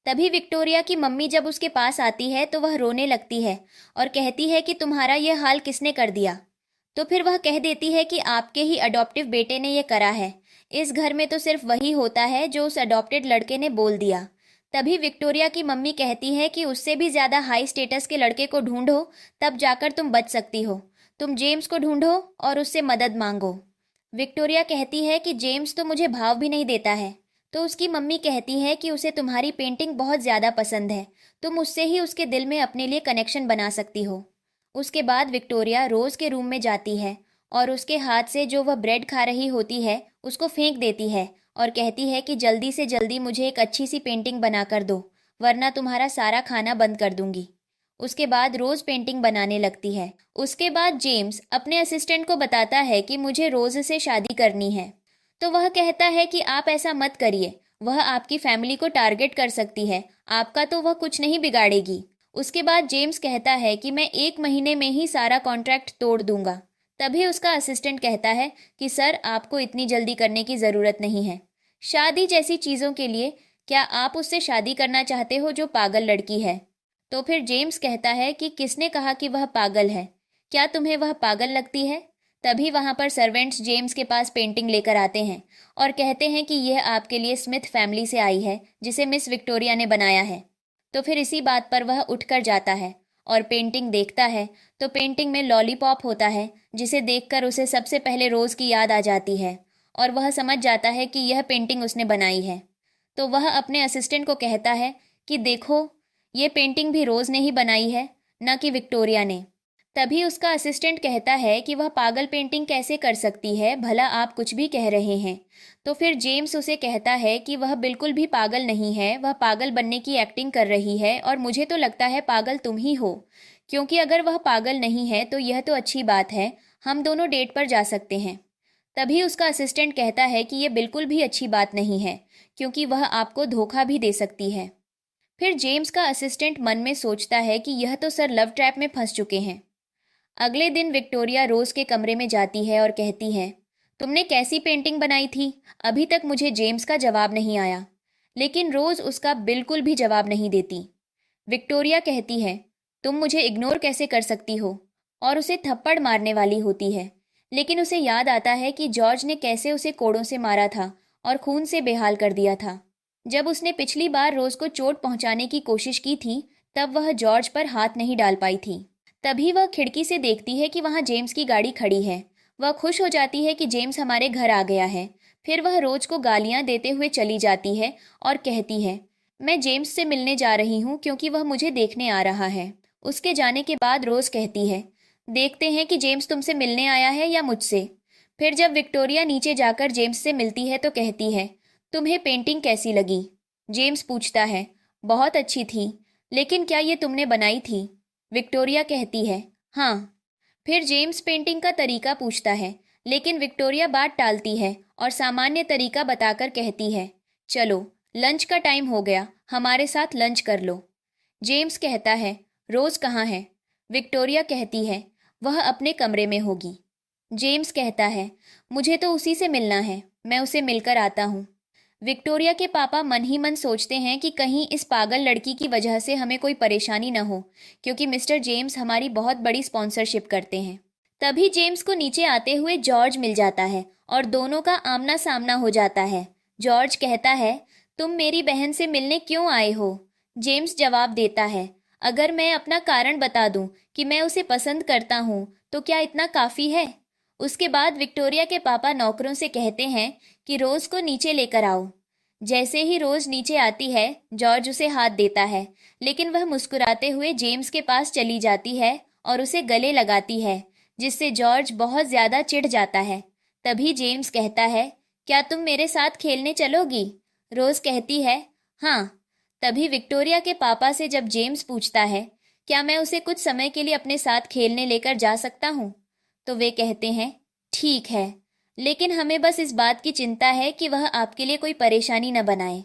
तभी विक्टोरिया की मम्मी जब उसके पास आती है तो वह रोने लगती है और कहती है कि तुम्हारा यह हाल किसने कर दिया? तो फिर वह कह देती है कि आपके ही अडॉप्टिव बेटे ने यह करा है, इस घर में तो सिर्फ वही होता है जो उस अडॉप्टेड लड़के ने बोल दिया। तभी विक्टोरिया की मम्मी कहती है कि उससे भी ज़्यादा हाई स्टेटस के लड़के को ढूंढो, तब जाकर तुम बच सकती हो, तुम जेम्स को ढूंढो और उससे मदद मांगो। विक्टोरिया कहती है कि जेम्स तो मुझे भाव भी नहीं देता है। तो उसकी मम्मी कहती है कि उसे तुम्हारी पेंटिंग बहुत ज़्यादा पसंद है, तुम उससे ही उसके दिल में अपने लिए कनेक्शन बना सकती हो। उसके बाद विक्टोरिया रोज़ के रूम में जाती है और उसके हाथ से जो वह ब्रेड खा रही होती है उसको फेंक देती है और कहती है कि जल्दी से जल्दी मुझे एक अच्छी सी पेंटिंग बना कर दो, वरना तुम्हारा सारा खाना बंद कर दूंगी। उसके बाद रोज़ पेंटिंग बनाने लगती है। उसके बाद जेम्स अपने असिस्टेंट को बताता है कि मुझे रोज़ से शादी करनी है। तो वह कहता है कि आप ऐसा मत करिए, वह आपकी फैमिली को टारगेट कर सकती है, आपका तो वह कुछ नहीं बिगाड़ेगी। उसके बाद जेम्स कहता है कि मैं 1 महीने में ही सारा कॉन्ट्रैक्ट तोड़ दूंगा। तभी उसका असिस्टेंट कहता है कि सर, आपको इतनी जल्दी करने की ज़रूरत नहीं है। शादी जैसी चीज़ों के लिए क्या आप उससे शादी करना चाहते हो जो पागल लड़की है? तो फिर जेम्स कहता है कि किसने कहा कि वह पागल है, क्या तुम्हें वह पागल लगती है? तभी वहां पर सर्वेंट्स जेम्स के पास पेंटिंग लेकर आते हैं और कहते हैं कि यह आपके लिए स्मिथ फैमिली से आई है, जिसे मिस विक्टोरिया ने बनाया है। तो फिर इसी बात पर वह उठकर जाता है और पेंटिंग देखता है। तो पेंटिंग में लॉलीपॉप होता है, जिसे देखकर उसे सबसे पहले रोज की याद आ जाती है और वह समझ जाता है कि यह पेंटिंग उसने बनाई है। तो वह अपने असिस्टेंट को कहता है कि देखो, ये पेंटिंग भी रोज ने ही बनाई है, न कि विक्टोरिया ने। तभी उसका असिस्टेंट कहता है कि वह पागल पेंटिंग कैसे कर सकती है, भला आप कुछ भी कह रहे हैं। तो फिर जेम्स उसे कहता है कि वह बिल्कुल भी पागल नहीं है, वह पागल बनने की एक्टिंग कर रही है और मुझे तो लगता है पागल तुम ही हो, क्योंकि अगर वह पागल नहीं है तो यह तो अच्छी बात है, हम दोनों डेट पर जा सकते हैं। तभी उसका असिस्टेंट कहता है कि यह बिल्कुल भी अच्छी बात नहीं है, क्योंकि वह आपको धोखा भी दे सकती है। फिर जेम्स का असिस्टेंट मन में सोचता है कि यह तो सर लव ट्रैप में फंस चुके हैं। अगले दिन विक्टोरिया रोज के कमरे में जाती है और कहती है, तुमने कैसी पेंटिंग बनाई थी? अभी तक मुझे जेम्स का जवाब नहीं आया। लेकिन रोज उसका बिल्कुल भी जवाब नहीं देती। विक्टोरिया कहती है, तुम मुझे इग्नोर कैसे कर सकती हो? और उसे थप्पड़ मारने वाली होती है, लेकिन उसे याद आता है कि जॉर्ज ने कैसे उसे कोड़ों से मारा था और खून से बेहाल कर दिया था। जब उसने पिछली बार रोज को चोट पहुंचाने की कोशिश की थी, तब वह जॉर्ज पर हाथ नहीं डाल पाई थी। तभी वह खिड़की से देखती है कि वहां जेम्स की गाड़ी खड़ी है। वह खुश हो जाती है कि जेम्स हमारे घर आ गया है। फिर वह रोज को गालियां देते हुए चली जाती है और कहती है, मैं जेम्स से मिलने जा रही हूँ क्योंकि वह मुझे देखने आ रहा है। उसके जाने के बाद रोज कहती है, देखते हैं कि जेम्स तुमसे मिलने आया है या मुझसे। फिर जब विक्टोरिया नीचे जाकर जेम्स से मिलती है तो कहती है, तुम्हें पेंटिंग कैसी लगी? जेम्स पूछता है, बहुत अच्छी थी, लेकिन क्या ये तुमने बनाई थी? विक्टोरिया कहती है, हाँ। फिर जेम्स पेंटिंग का तरीका पूछता है, लेकिन विक्टोरिया बात टालती है और सामान्य तरीका बताकर कहती है, चलो लंच का टाइम हो गया, हमारे साथ लंच कर लो। जेम्स कहता है, रोज कहाँ है? विक्टोरिया कहती है, वह अपने कमरे में होगी। जेम्स कहता है, मुझे तो उसी से मिलना है, मैं उसे मिलकर आता हूँ। विक्टोरिया के पापा मन ही मन सोचते हैं कि कहीं इस पागल लड़की की वजह से हमें कोई परेशानी न हो, क्योंकि मिस्टर जेम्स हमारी बहुत बड़ी स्पॉन्सरशिप करते हैं। तभी जेम्स को नीचे आते हुए जॉर्ज मिल जाता है और दोनों का आमना सामना हो जाता है। जॉर्ज कहता है, तुम मेरी बहन से मिलने क्यों आए हो? जेम्स जवाब देता है, अगर मैं अपना कारण बता दूं कि मैं उसे पसंद करता हूं, तो क्या इतना काफी है? उसके बाद विक्टोरिया के पापा नौकरों से कहते हैं कि रोज को नीचे लेकर आओ। जैसे ही रोज नीचे आती है, जॉर्ज उसे हाथ देता है, लेकिन वह मुस्कुराते हुए जेम्स के पास चली जाती है और उसे गले लगाती है, जिससे जॉर्ज बहुत ज्यादा चिढ़ जाता है। तभी जेम्स कहता है, क्या तुम मेरे साथ खेलने चलोगी? रोज कहती है, हाँ। तभी विक्टोरिया के पापा से जब जेम्स पूछता है, क्या मैं उसे कुछ समय के लिए अपने साथ खेलने लेकर जा सकता हूँ, तो वे कहते हैं, ठीक है, लेकिन हमें बस इस बात की चिंता है कि वह आपके लिए कोई परेशानी न बनाए।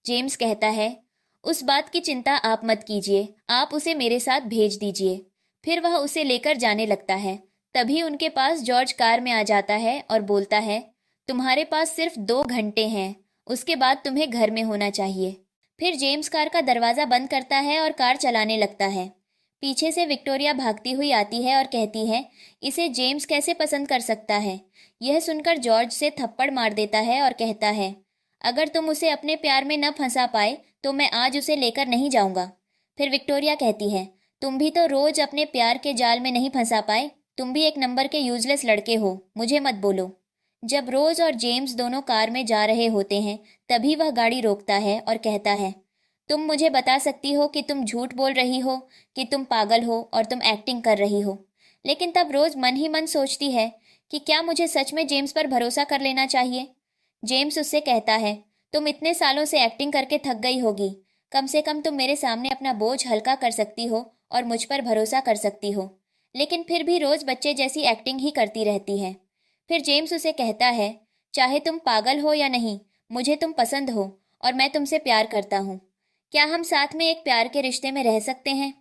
जेम्स कहता है, उस बात की चिंता आप मत कीजिए, आप उसे मेरे साथ भेज दीजिए। फिर वह उसे लेकर जाने लगता है। तभी उनके पास जॉर्ज कार में आ जाता है और बोलता है, तुम्हारे पास सिर्फ 2 घंटे हैं, उसके बाद तुम्हें घर में होना चाहिए। फिर जेम्स कार का दरवाजा बंद करता है और कार चलाने लगता है। पीछे से विक्टोरिया भागती हुई आती है और कहती है, इसे जेम्स कैसे पसंद कर सकता है? यह सुनकर जॉर्ज से थप्पड़ मार देता है और कहता है, अगर तुम उसे अपने प्यार में न फंसा पाए तो मैं आज उसे लेकर नहीं जाऊंगा। फिर विक्टोरिया कहती है, तुम भी तो रोज अपने प्यार के जाल में नहीं फंसा पाए, तुम भी एक नंबर के यूजलेस लड़के हो, मुझे मत बोलो। जब रोज और जेम्स दोनों कार में जा रहे होते हैं, तभी वह गाड़ी रोकता है और कहता है, तुम मुझे बता सकती हो कि तुम झूठ बोल रही हो, कि तुम पागल हो और तुम एक्टिंग कर रही हो। लेकिन तब रोज मन ही मन सोचती है कि क्या मुझे सच में जेम्स पर भरोसा कर लेना चाहिए। जेम्स उससे कहता है, तुम इतने सालों से एक्टिंग करके थक गई होगी, कम से कम तुम मेरे सामने अपना बोझ हल्का कर सकती हो और मुझ पर भरोसा कर सकती हो। लेकिन फिर भी रोज बच्चे जैसी एक्टिंग ही करती रहती है। फिर जेम्स उसे कहता है, चाहे तुम पागल हो या नहीं, मुझे तुम पसंद हो और मैं तुमसे प्यार करता हूँ। क्या हम साथ में एक प्यार के रिश्ते में रह सकते हैं?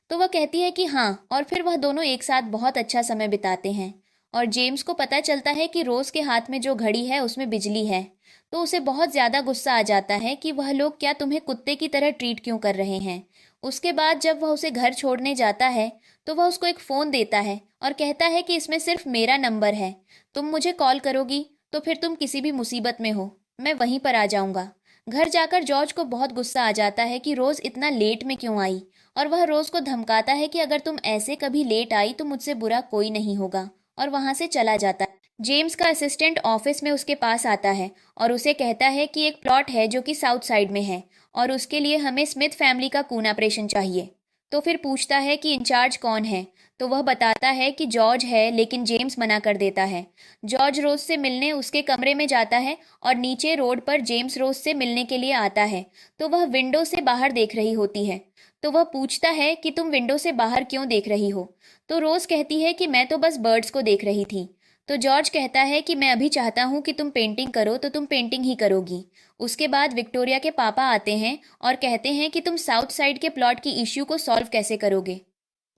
तो वह कहती है कि हाँ, और फिर वह दोनों एक साथ बहुत अच्छा समय बिताते हैं और जेम्स को पता चलता है कि रोज के हाथ में जो घड़ी है उसमें बिजली है। तो उसे बहुत ज्यादा गुस्सा आ जाता है कि वह लोग क्या तुम्हें कुत्ते की तरह ट्रीट क्यों कर रहे हैं। उसके बाद जब वह उसे घर छोड़ने जाता है तो वह उसको एक फोन देता है और कहता है कि इसमें सिर्फ मेरा नंबर है, तुम मुझे कॉल करोगी तो फिर तुम किसी भी मुसीबत में हो, मैं वहीं पर आ जाऊंगा। घर जाकर जॉर्ज को बहुत गुस्सा आ जाता है कि रोज इतना लेट में क्यों आई, और वह रोज को धमकाता है कि अगर तुम ऐसे कभी लेट आई तो मुझसे बुरा कोई नहीं होगा, और वहां से चला जाता है। जेम्स का असिस्टेंट ऑफिस में उसके पास आता है और उसे कहता है कि एक प्लॉट है जो कि साउथ साइड में है और उसके लिए हमें स्मिथ फैमिली का खून ऑपरेशन चाहिए। तो फिर पूछता है कि इंचार्ज कौन है, तो वह बताता है कि जॉर्ज है, लेकिन जेम्स मना कर देता है। जॉर्ज रोज से मिलने उसके कमरे में जाता है और नीचे रोड पर जेम्स रोज से मिलने के लिए आता है। तो वह विंडो से बाहर देख रही होती है। तो वह पूछता है कि तुम विंडो से बाहर क्यों देख रही हो। तो रोज कहती है कि मैं तो बस बर्ड्स को देख रही थी। तो जॉर्ज कहता है कि मैं अभी चाहता हूँ कि तुम पेंटिंग करो तो तुम पेंटिंग ही करोगी। उसके बाद विक्टोरिया के पापा आते हैं और कहते हैं कि तुम साउथ साइड के प्लॉट की इश्यू को सॉल्व कैसे करोगे।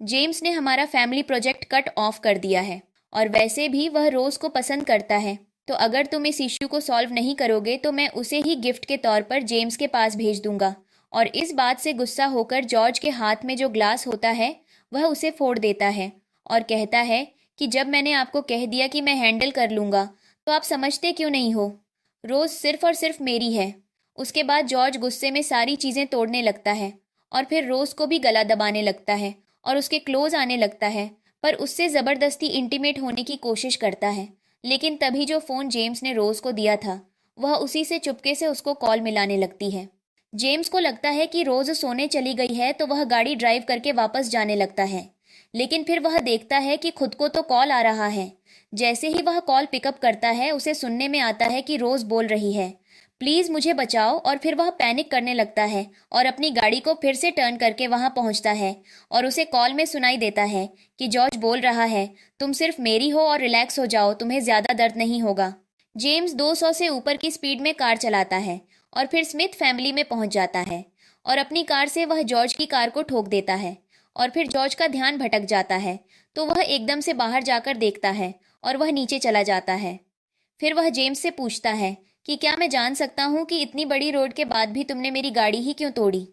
जेम्स ने हमारा फैमिली प्रोजेक्ट कट ऑफ कर दिया है और वैसे भी वह रोज को पसंद करता है, तो अगर तुम इस इश्यू को सॉल्व नहीं करोगे तो मैं उसे ही गिफ्ट के तौर पर जेम्स के पास भेज दूंगा। और इस बात से गुस्सा होकर जॉर्ज के हाथ में जो ग्लास होता है वह उसे फोड़ देता है और कहता है कि जब मैंने आपको कह दिया कि मैं हैंडल कर लूंगा तो आप समझते क्यों नहीं हो। रोज सिर्फ और सिर्फ मेरी है। उसके बाद जॉर्ज गुस्से में सारी चीजें तोड़ने लगता है और फिर रोज को भी गला दबाने लगता है और उसके क्लोज आने लगता है, पर उससे जबरदस्ती इंटीमेट होने की कोशिश करता है। लेकिन तभी जो फोन जेम्स ने रोज को दिया था वह उसी से चुपके से उसको कॉल मिलाने लगती है। जेम्स को लगता है कि रोज सोने चली गई है तो वह गाड़ी ड्राइव करके वापस जाने लगता है, लेकिन फिर वह देखता है कि खुद को तो कॉल आ रहा है। जैसे ही वह कॉल पिकअप करता है उसे सुनने में आता है कि रोज बोल रही है, प्लीज मुझे बचाओ, और फिर वह पैनिक करने लगता है और अपनी गाड़ी को फिर से टर्न करके वहां पहुंचता है और उसे कॉल में सुनाई देता है कि जॉर्ज बोल रहा है, तुम सिर्फ मेरी हो और रिलैक्स हो जाओ, तुम्हें ज्यादा दर्द नहीं होगा। जेम्स 200 से ऊपर की स्पीड में कार चलाता है और फिर स्मिथ फैमिली में पहुंच जाता है और अपनी कार से वह जॉर्ज की कार को ठोक देता है और फिर जॉर्ज का ध्यान भटक जाता है। तो वह एकदम से बाहर जाकर देखता है और वह नीचे चला जाता है। फिर वह जेम्स से पूछता है कि क्या मैं जान सकता हूँ कि इतनी बड़ी रोड के बाद भी तुमने मेरी गाड़ी ही क्यों तोड़ी।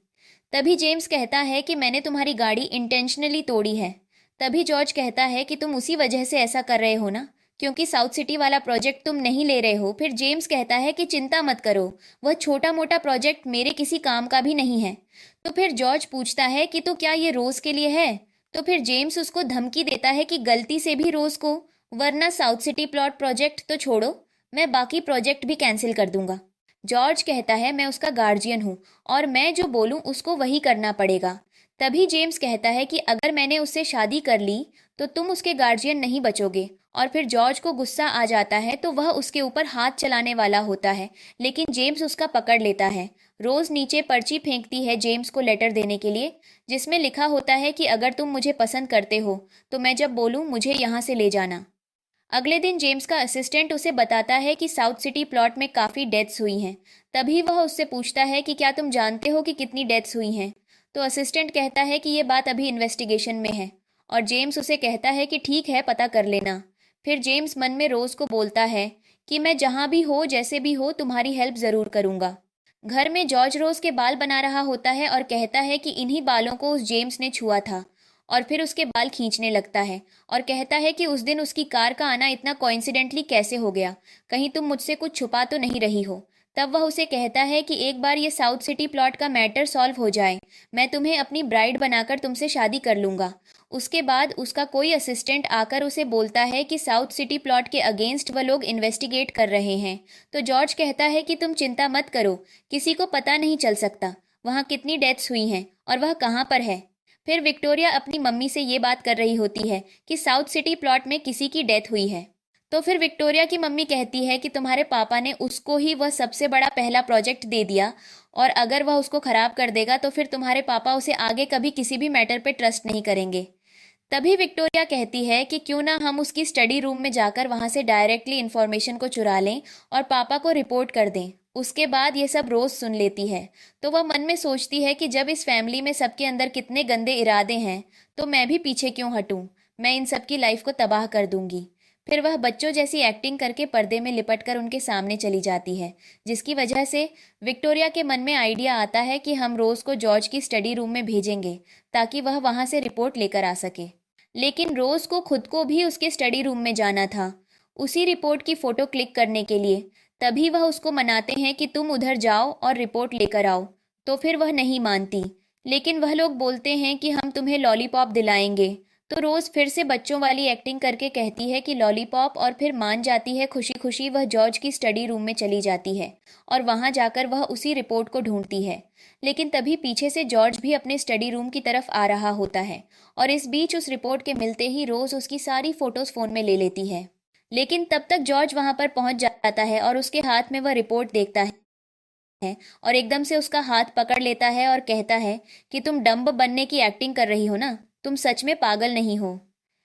तभी जेम्स कहता है कि मैंने तुम्हारी गाड़ी इंटेंशनली तोड़ी है। तभी जॉर्ज कहता है कि तुम उसी वजह से ऐसा कर रहे हो ना, क्योंकि साउथ सिटी वाला प्रोजेक्ट तुम नहीं ले रहे हो। फिर जेम्स कहता है कि चिंता मत करो, वह छोटा मोटा प्रोजेक्ट मेरे किसी काम का भी नहीं है। तो फिर जॉर्ज पूछता है कि तो क्या ये रोज के लिए है। तो फिर जेम्स उसको धमकी देता है कि गलती से भी रोज को, वरना साउथ सिटी प्लॉट प्रोजेक्ट तो छोड़ो, मैं बाकी प्रोजेक्ट भी कैंसिल कर दूंगा। जॉर्ज कहता है मैं उसका गार्जियन हूँ और मैं जो बोलूँ उसको वही करना पड़ेगा। तभी जेम्स कहता है कि अगर मैंने उससे शादी कर ली तो तुम उसके गार्जियन नहीं बचोगे। और फिर जॉर्ज को गुस्सा आ जाता है तो वह उसके ऊपर हाथ चलाने वाला होता है, लेकिन जेम्स उसका पकड़ लेता है। रोज नीचे पर्ची फेंकती है जेम्स को लेटर देने के लिए, जिसमें लिखा होता है कि अगर तुम मुझे पसंद करते हो तो मैं जब बोलूँ मुझे यहाँ से ले जाना। अगले दिन जेम्स का असिस्टेंट उसे बताता है कि साउथ सिटी प्लॉट में काफ़ी डेथ्स हुई हैं। तभी वह उससे पूछता है कि क्या तुम जानते हो कि कितनी डेथ्स हुई हैं। तो असिस्टेंट कहता है कि ये बात अभी इन्वेस्टिगेशन में है, और जेम्स उसे कहता है कि ठीक है, पता कर लेना। फिर जेम्स मन में रोज को बोलता है कि मैं जहाँ भी हो जैसे भी हो तुम्हारी हेल्प ज़रूर करूँगा। घर में जॉर्ज रोज के बाल बना रहा होता है और कहता है कि इन्हीं बालों को उस जेम्स ने छुआ था, और फिर उसके बाल खींचने लगता है और कहता है कि उस दिन उसकी कार का आना इतना कोइंसिडेंटली कैसे हो गया, कहीं तुम मुझसे कुछ छुपा तो नहीं रही हो। तब वह उसे कहता है कि एक बार ये साउथ सिटी प्लॉट का मैटर सॉल्व हो जाए, मैं तुम्हें अपनी ब्राइड बनाकर तुमसे शादी कर लूंगा। उसके बाद उसका कोई असिस्टेंट आकर उसे बोलता है कि साउथ सिटी प्लॉट के अगेंस्ट वह लोग इन्वेस्टिगेट कर रहे हैं। तो जॉर्ज कहता है कि तुम चिंता मत करो, किसी को पता नहीं चल सकता वहाँ कितनी डेथ्स हुई हैं और वह कहाँ पर है। फिर विक्टोरिया अपनी मम्मी से ये बात कर रही होती है कि साउथ सिटी प्लॉट में किसी की डेथ हुई है। तो फिर विक्टोरिया की मम्मी कहती है कि तुम्हारे पापा ने उसको ही वह सबसे बड़ा पहला प्रोजेक्ट दे दिया, और अगर वह उसको खराब कर देगा तो फिर तुम्हारे पापा उसे आगे कभी किसी भी मैटर पे ट्रस्ट नहीं करेंगे। तभी विक्टोरिया कहती है कि क्यों ना हम उसकी स्टडी रूम में जाकर वहां से डायरेक्टली इन्फॉर्मेशन को चुरा लें और पापा को रिपोर्ट कर दें। उसके बाद ये सब रोज सुन लेती है, तो वह मन में सोचती है कि जब इस फैमिली में सबके अंदर कितने गंदे इरादे हैं तो मैं भी पीछे क्यों हटूं, मैं इन सब की लाइफ को तबाह कर दूंगी। फिर वह बच्चों जैसी एक्टिंग करके पर्दे में लिपटकर उनके सामने चली जाती है, जिसकी वजह से विक्टोरिया के मन में आइडिया आता है कि हम रोज को जॉर्ज की स्टडी रूम में भेजेंगे ताकि वह वहां से रिपोर्ट लेकर आ सके। लेकिन रोज को खुद को भी उसके स्टडी रूम में जाना था, उसी रिपोर्ट की फोटो क्लिक करने के लिए। तभी वह उसको मनाते हैं कि तुम उधर जाओ और रिपोर्ट लेकर आओ, तो फिर वह नहीं मानती। लेकिन वह लोग बोलते हैं कि हम तुम्हें लॉलीपॉप दिलाएंगे। तो रोज फिर से बच्चों वाली एक्टिंग करके कहती है कि लॉलीपॉप, और फिर मान जाती है। खुशी खुशी वह जॉर्ज की स्टडी रूम में चली जाती है और वहां जाकर वह उसी रिपोर्ट को ढूंढती है। लेकिन तभी पीछे से जॉर्ज भी अपने स्टडी रूम की तरफ आ रहा होता है, और इस बीच उस रिपोर्ट के मिलते ही रोज उसकी सारी फोटोज फोन में ले लेती है। लेकिन तब तक जॉर्ज वहां पर पहुंच जाता है और उसके हाथ में वह रिपोर्ट देखता है और एकदम से उसका हाथ पकड़ लेता है और कहता है कि तुम डम्ब बनने की एक्टिंग कर रही हो ना, तुम सच में पागल नहीं हो।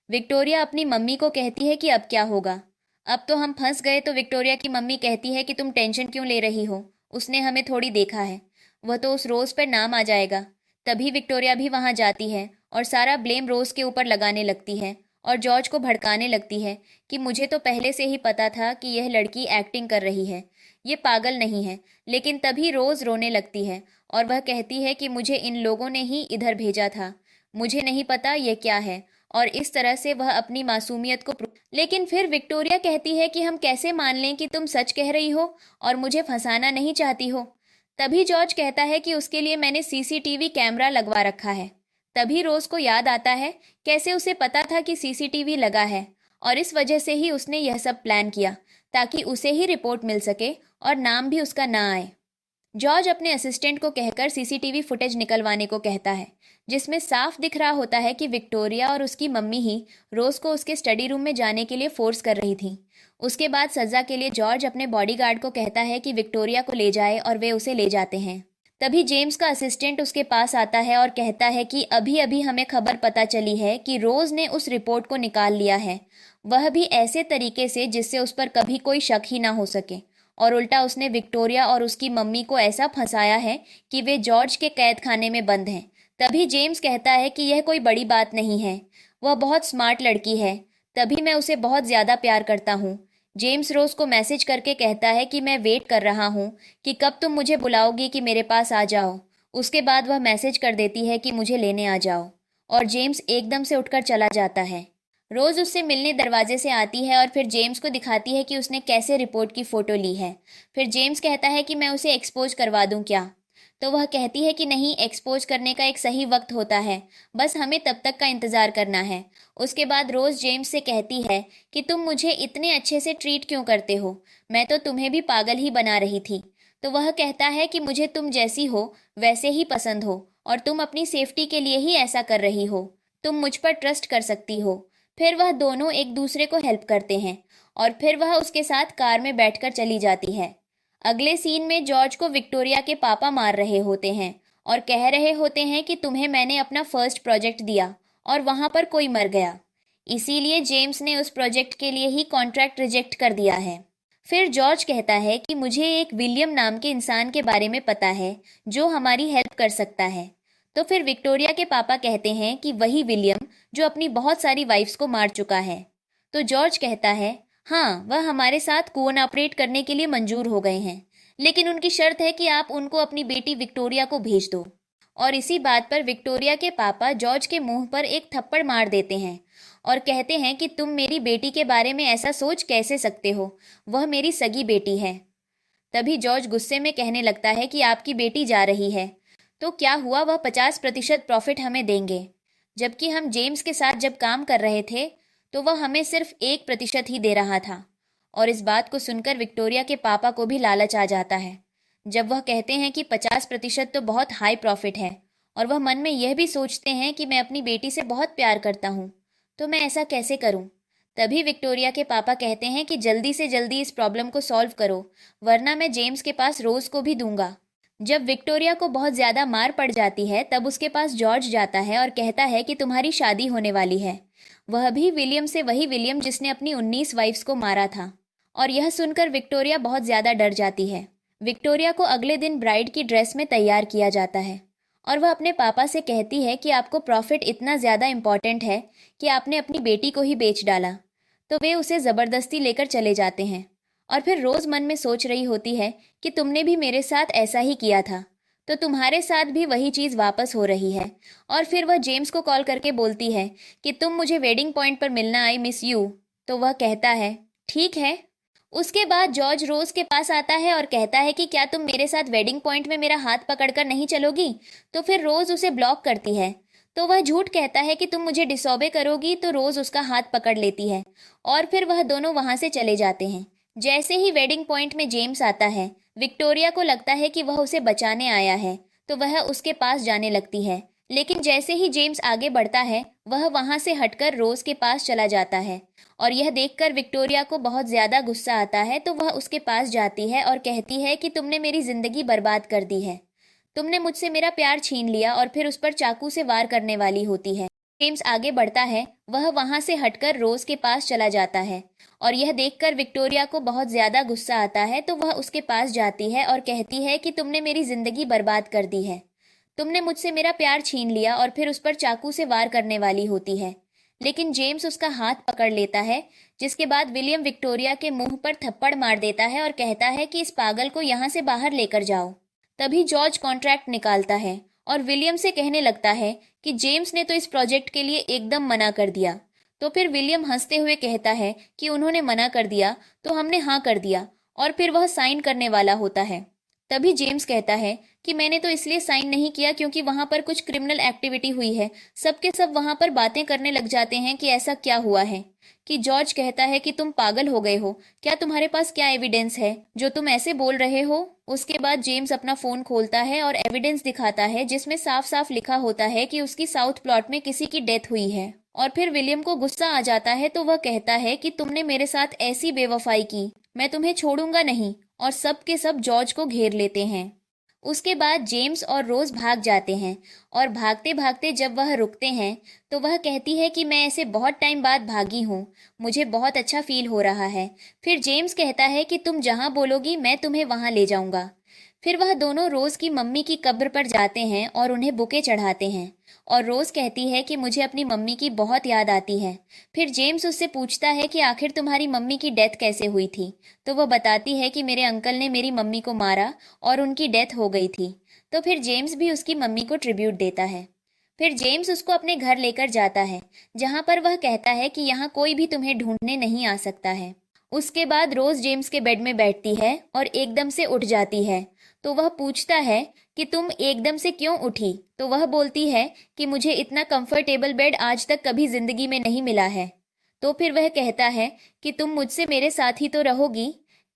विक्टोरिया अपनी मम्मी को कहती है कि अब क्या होगा, अब तो हम फंस गए। तो विक्टोरिया की मम्मी कहती है कि तुम टेंशन क्यों ले रही हो, उसने हमें थोड़ी देखा है, वह तो उस रोज पर नाम आ जाएगा। तभी विक्टोरिया भी वहां जाती है और सारा ब्लेम रोज के ऊपर लगाने लगती है और जॉर्ज को भड़काने लगती है कि मुझे तो पहले से ही पता था कि यह लड़की एक्टिंग कर रही है, ये पागल नहीं है। लेकिन तभी रोज रोने लगती है और वह कहती है कि मुझे इन लोगों ने ही इधर भेजा था, मुझे नहीं पता ये क्या है। और इस तरह से वह अपनी मासूमियत को लेकिन फिर विक्टोरिया कहती है कि हम कैसे मान लें कि तुम सच कह रही हो और मुझे फंसाना नहीं चाहती हो। तभी जॉर्ज कहता है कि उसके लिए मैंने सीसीटीवी कैमरा लगवा रखा है। तभी रोज को याद आता है कैसे उसे पता था कि सीसीटीवी लगा है, और इस वजह से ही उसने यह सब प्लान किया ताकि उसे ही रिपोर्ट मिल सके और नाम भी उसका ना आए। जॉर्ज अपने असिस्टेंट को कहकर सीसीटीवी फुटेज निकलवाने को कहता है, जिसमें साफ दिख रहा होता है कि विक्टोरिया और उसकी मम्मी ही रोज को उसके स्टडी रूम में जाने के लिए फोर्स कर रही थी। उसके बाद सजा के लिए जॉर्ज अपने बॉडीगार्ड को कहता है कि विक्टोरिया को ले जाए और वे उसे ले जाते हैं। तभी जेम्स का असिस्टेंट उसके पास आता है और कहता है कि अभी अभी हमें खबर पता चली है कि रोज ने उस रिपोर्ट को निकाल लिया है, वह भी ऐसे तरीके से जिससे उस पर कभी कोई शक ही ना हो सके। और उल्टा उसने विक्टोरिया और उसकी मम्मी को ऐसा फंसाया है कि वे जॉर्ज के कैद खाने में बंद हैं। तभी जेम्स कहता है कि यह कोई बड़ी बात नहीं है, वह बहुत स्मार्ट लड़की है, तभी मैं उसे बहुत ज़्यादा प्यार करता हूँ। जेम्स रोज को मैसेज करके कहता है कि मैं वेट कर रहा हूँ कि कब तुम मुझे बुलाओगी कि मेरे पास आ जाओ। उसके बाद वह मैसेज कर देती है कि मुझे लेने आ जाओ, और जेम्स एकदम से उठकर चला जाता है। रोज उससे मिलने दरवाजे से आती है और फिर जेम्स को दिखाती है कि उसने कैसे रिपोर्ट की फोटो ली है। फिर जेम्स कहता है कि मैं उसे एक्सपोज करवा दूं क्या। तो वह कहती है कि नहीं, एक्सपोज करने का एक सही वक्त होता है, बस हमें तब तक का इंतज़ार करना है। उसके बाद रोज जेम्स से कहती है कि तुम मुझे इतने अच्छे से ट्रीट क्यों करते हो, मैं तो तुम्हें भी पागल ही बना रही थी। तो वह कहता है कि मुझे तुम जैसी हो वैसे ही पसंद हो, और तुम अपनी सेफ्टी के लिए ही ऐसा कर रही हो, तुम मुझ पर ट्रस्ट कर सकती हो। फिर वह दोनों एक दूसरे को हेल्प करते हैं और फिर वह उसके साथ कार में बैठकर चली जाती है। अगले सीन में जॉर्ज को विक्टोरिया के पापा मार रहे होते हैं और कह रहे होते हैं कि तुम्हें मैंने अपना फर्स्ट प्रोजेक्ट दिया और वहां पर कोई मर गया, इसीलिए जेम्स ने उस प्रोजेक्ट के लिए ही कॉन्ट्रैक्ट रिजेक्ट कर दिया है। फिर जॉर्ज कहता है कि मुझे एक विलियम नाम के इंसान के बारे में पता है जो हमारी हेल्प कर सकता है। तो फिर विक्टोरिया के पापा कहते हैं कि वही विलियम जो अपनी बहुत सारी वाइफ्स को मार चुका है। तो जॉर्ज कहता है हाँ, वह हमारे साथ कोऑपरेट करने के लिए मंजूर हो गए हैं, लेकिन उनकी शर्त है कि आप उनको अपनी बेटी विक्टोरिया को भेज दो। और इसी बात पर विक्टोरिया के पापा जॉर्ज के मुंह पर एक थप्पड़ मार देते हैं और कहते हैं कि तुम मेरी बेटी के बारे में ऐसा सोच कैसे सकते हो, वह मेरी सगी बेटी है। तभी जॉर्ज गुस्से में कहने लगता है कि आपकी बेटी जा रही है तो क्या हुआ, वह 50% प्रॉफिट हमें देंगे, जबकि हम जेम्स के साथ जब काम कर रहे थे तो वह हमें सिर्फ 1% ही दे रहा था। और इस बात को सुनकर विक्टोरिया के पापा को भी लालच आ जाता है, जब वह कहते हैं कि 50% तो बहुत हाई प्रॉफिट है, और वह मन में यह भी सोचते हैं कि मैं अपनी बेटी से बहुत प्यार करता हूँ, तो मैं ऐसा कैसे करूँ। तभी विक्टोरिया के पापा कहते हैं कि जल्दी से जल्दी इस प्रॉब्लम को सॉल्व करो, वरना मैं जेम्स के पास रोज को भी दूंगा। जब विक्टोरिया को बहुत ज़्यादा मार पड़ जाती है तब उसके पास जॉर्ज जाता है और कहता है कि तुम्हारी शादी होने वाली है, वह भी विलियम से, वही विलियम जिसने अपनी 19 वाइफ्स को मारा था। और यह सुनकर विक्टोरिया बहुत ज़्यादा डर जाती है। विक्टोरिया को अगले दिन ब्राइड की ड्रेस में तैयार किया जाता है और वह अपने पापा से कहती है कि आपको प्रॉफिट इतना ज़्यादा इम्पॉर्टेंट है कि आपने अपनी बेटी को ही बेच डाला। तो वे उसे ज़बरदस्ती लेकर चले जाते हैं। और फिर रोज़ मन में सोच रही होती है कि तुमने भी मेरे साथ ऐसा ही किया था, तो तुम्हारे साथ भी वही चीज़ वापस हो रही है। और फिर वह जेम्स को कॉल करके बोलती है कि तुम मुझे वेडिंग पॉइंट पर मिलना, आई मिस यू। तो वह कहता है ठीक है। उसके बाद जॉर्ज रोज के पास आता है और कहता है कि क्या तुम मेरे साथ वेडिंग पॉइंट में मेरा हाथ पकड़कर नहीं चलोगी। तो फिर रोज उसे ब्लॉक करती है। तो वह झूठ कहता है कि तुम मुझे डिसोबे करोगी, तो रोज उसका हाथ पकड़ लेती है और फिर वह दोनों वहां से चले जाते हैं। जैसे ही वेडिंग पॉइंट में जेम्स आता है, विक्टोरिया को लगता है कि वह उसे बचाने आया है, तो वह उसके पास जाने लगती है। लेकिन जैसे ही जेम्स आगे बढ़ता है, वह वहां से हटकर रोज के पास चला जाता है। और यह देखकर विक्टोरिया को बहुत ज्यादा गुस्सा आता है, तो वह उसके पास जाती है और कहती है कि तुमने मेरी जिंदगी बर्बाद कर दी है। तुमने मुझसे मेरा प्यार छीन लिया, और फिर उस पर चाकू से वार करने वाली होती है। जेम्स आगे बढ़ता है, वह वहां से हटकर रोज के पास चला जाता है। और यह देखकर विक्टोरिया को बहुत ज्यादा गुस्सा आता है, तो वह उसके पास जाती है और कहती है कि तुमने मेरी जिंदगी बर्बाद कर दी है। तुमने मुझसे मेरा प्यार छीन लिया, और फिर उस पर चाकू से वार करने वाली होती है। लेकिन जेम्स उसका हाथ पकड़ लेता है, जिसके बाद विलियम विक्टोरिया के मुंह पर थप्पड़ मार देता है और कहता है कि इस पागल को यहाँ से बाहर लेकर जाओ। तभी जॉर्ज कॉन्ट्रैक्ट निकालता है और विलियम से कहने लगता है कि जेम्स ने तो इस प्रोजेक्ट के लिए एकदम मना कर दिया। तो फिर विलियम हंसते हुए कहता है कि उन्होंने मना कर दिया तो हमने हाँ कर दिया, और फिर वह साइन करने वाला होता है। तभी जेम्स कहता है कि मैंने तो इसलिए साइन नहीं किया क्योंकि वहां पर कुछ क्रिमिनल एक्टिविटी हुई है। सबके सब वहां पर बातें करने लग जाते हैं कि ऐसा क्या हुआ है। कि जॉर्ज कहता है कि तुम पागल हो गए हो, क्या तुम्हारे पास क्या एविडेंस है जो तुम ऐसे बोल रहे हो। उसके बाद जेम्स अपना फोन खोलता है और एविडेंस दिखाता है, जिसमें साफ साफ लिखा होता है कि उसकी साउथ प्लॉट में किसी की डेथ हुई है। और फिर विलियम को गुस्सा आ जाता है, तो वह कहता है कि तुमने मेरे साथ ऐसी बेवफाई की, मैं तुम्हें छोड़ूंगा नहीं। और सब के सब जॉर्ज को घेर लेते हैं। उसके बाद जेम्स और रोज भाग जाते हैं, और भागते भागते जब वह रुकते हैं तो वह कहती है कि मैं ऐसे बहुत टाइम बाद भागी हूँ, मुझे बहुत अच्छा फील हो रहा है। फिर जेम्स कहता है कि तुम जहाँ बोलोगी मैं तुम्हें वहाँ ले जाऊंगा। फिर वह दोनों रोज की मम्मी की कब्र पर जाते हैं और उन्हें बुके चढ़ाते हैं। और रोज कहती है कि मुझे अपनी मम्मी की बहुत याद आती है। फिर जेम्स उससे पूछता है कि आखिर तुम्हारी मम्मी की डेथ कैसे हुई थी। तो वह बताती है कि मेरे अंकल ने मेरी मम्मी को मारा और उनकी डेथ हो गई थी। तो फिर जेम्स भी उसकी मम्मी को ट्रिब्यूट देता है। फिर जेम्स उसको अपने घर लेकर जाता है, जहां पर वह कहता है कि यहाँ कोई भी तुम्हें ढूंढने नहीं आ सकता है। उसके बाद रोज जेम्स के बेड में बैठती है और एकदम से उठ जाती है। तो वह पूछता है कि तुम एकदम से क्यों उठी। तो वह बोलती है कि मुझे इतना कंफर्टेबल बेड आज तक कभी जिंदगी में नहीं मिला है। तो फिर वह कहता है कि तुम मुझसे मेरे साथ ही तो रहोगी,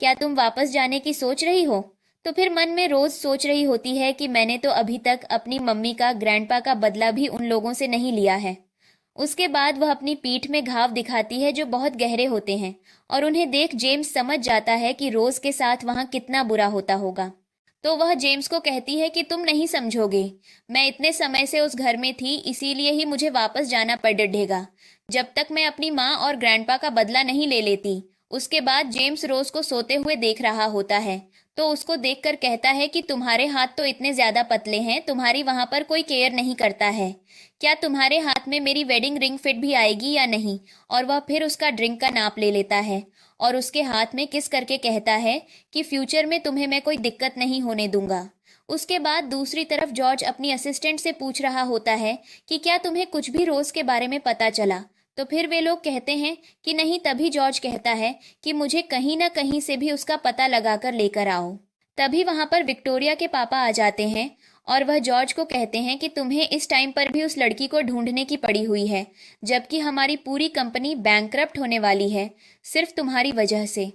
क्या तुम वापस जाने की सोच रही हो। तो फिर मन में रोज सोच रही होती है कि मैंने तो अभी तक अपनी मम्मी का, ग्रैंडपा का बदला भी उन लोगों से नहीं लिया है। उसके बाद वह अपनी पीठ में घाव दिखाती है जो बहुत गहरे होते हैं, और उन्हें देख जेम्स समझ जाता है कि रोज के साथ वहां कितना बुरा होता होगा। तो वह जेम्स को कहती है कि तुम नहीं समझोगे, मैं इतने समय से उस घर में थी, इसीलिए ही मुझे वापस जाना पड़ेगा, जब तक मैं अपनी माँ और ग्रैंडपा का बदला नहीं ले लेती। उसके बाद जेम्स रोज को सोते हुए देख रहा होता है, तो उसको देखकर कहता है कि तुम्हारे हाथ तो इतने ज्यादा पतले हैं, तुम्हारी वहां पर कोई केयर नहीं करता है, क्या तुम्हारे हाथ में मेरी वेडिंग रिंग फिट भी आएगी या नहीं। और वह फिर उसका ड्रिंक का नाप ले लेता है और उसके हाथ में किस करके कहता है कि फ्यूचर में तुम्हें मैं कोई दिक्कत नहीं होने दूंगा। उसके बाद दूसरी तरफ जॉर्ज अपनी असिस्टेंट से पूछ रहा होता है कि क्या तुम्हें कुछ भी रोज के बारे में पता चला। तो फिर वे लोग कहते हैं कि नहीं। तभी जॉर्ज कहता है कि मुझे कहीं ना कहीं से भी उसका पता लगाकर लेकर आओ। तभी वहां पर विक्टोरिया के पापा आ जाते हैं और वह जॉर्ज को कहते हैं कि तुम्हें इस टाइम पर भी उस लड़की को ढूंढने की पड़ी हुई है, जबकि हमारी पूरी कंपनी बैंकरप्ट होने वाली है सिर्फ तुम्हारी वजह से,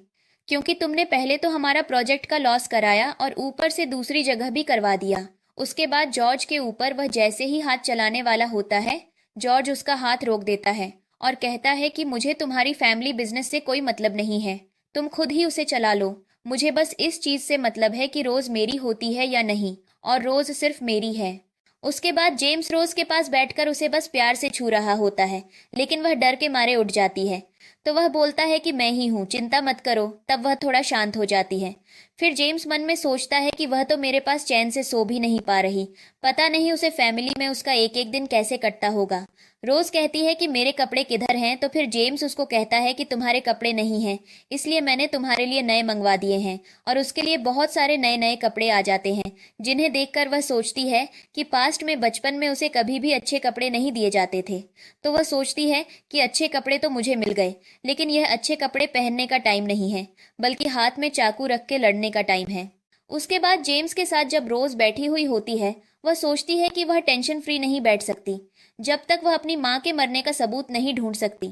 क्योंकि तुमने पहले तो हमारा प्रोजेक्ट का लॉस कराया और ऊपर से दूसरी जगह भी करवा दिया। उसके बाद जॉर्ज के ऊपर वह जैसे ही हाथ चलाने वाला होता है, जॉर्ज उसका हाथ रोक देता है और कहता है कि मुझे तुम्हारी फैमिली बिजनेस से कोई मतलब नहीं है, तुम खुद ही उसे चला लो। मुझे बस इस चीज से मतलब है कि रोज मेरी होती है या नहीं, और रोज सिर्फ मेरी है। उसके बाद जेम्स रोज के पास बैठकर उसे बस प्यार से छू रहा होता है, लेकिन वह डर के मारे उठ जाती है। तो वह बोलता है कि मैं ही हूँ, चिंता मत करो। तब वह थोड़ा शांत हो जाती है। फिर जेम्स मन में सोचता है कि वह तो मेरे पास चैन से सो भी नहीं पा रही, पता नहीं उसे फैमिली में उसका एक एक दिन कैसे कटता होगा। रोज कहती है कि मेरे कपड़े किधर हैं, तो फिर जेम्स उसको कहता है कि तुम्हारे कपड़े नहीं हैं, इसलिए मैंने तुम्हारे लिए नए मंगवा दिए हैं। और उसके लिए बहुत सारे नए नए कपड़े आ जाते हैं, जिन्हें देखकर वह सोचती है कि पास्ट में बचपन में उसे कभी भी अच्छे कपड़े नहीं दिए जाते थे। तो वह सोचती है कि अच्छे कपड़े तो मुझे मिल गए, लेकिन यह अच्छे कपड़े पहनने का टाइम नहीं है, बल्कि हाथ में चाकू रख के लड़ने का टाइम है। उसके बाद जेम्स के साथ जब रोज बैठी हुई होती है, वह सोचती है कि वह टेंशन फ्री नहीं बैठ सकती जब तक वह अपनी माँ के मरने का सबूत नहीं ढूंढ सकती।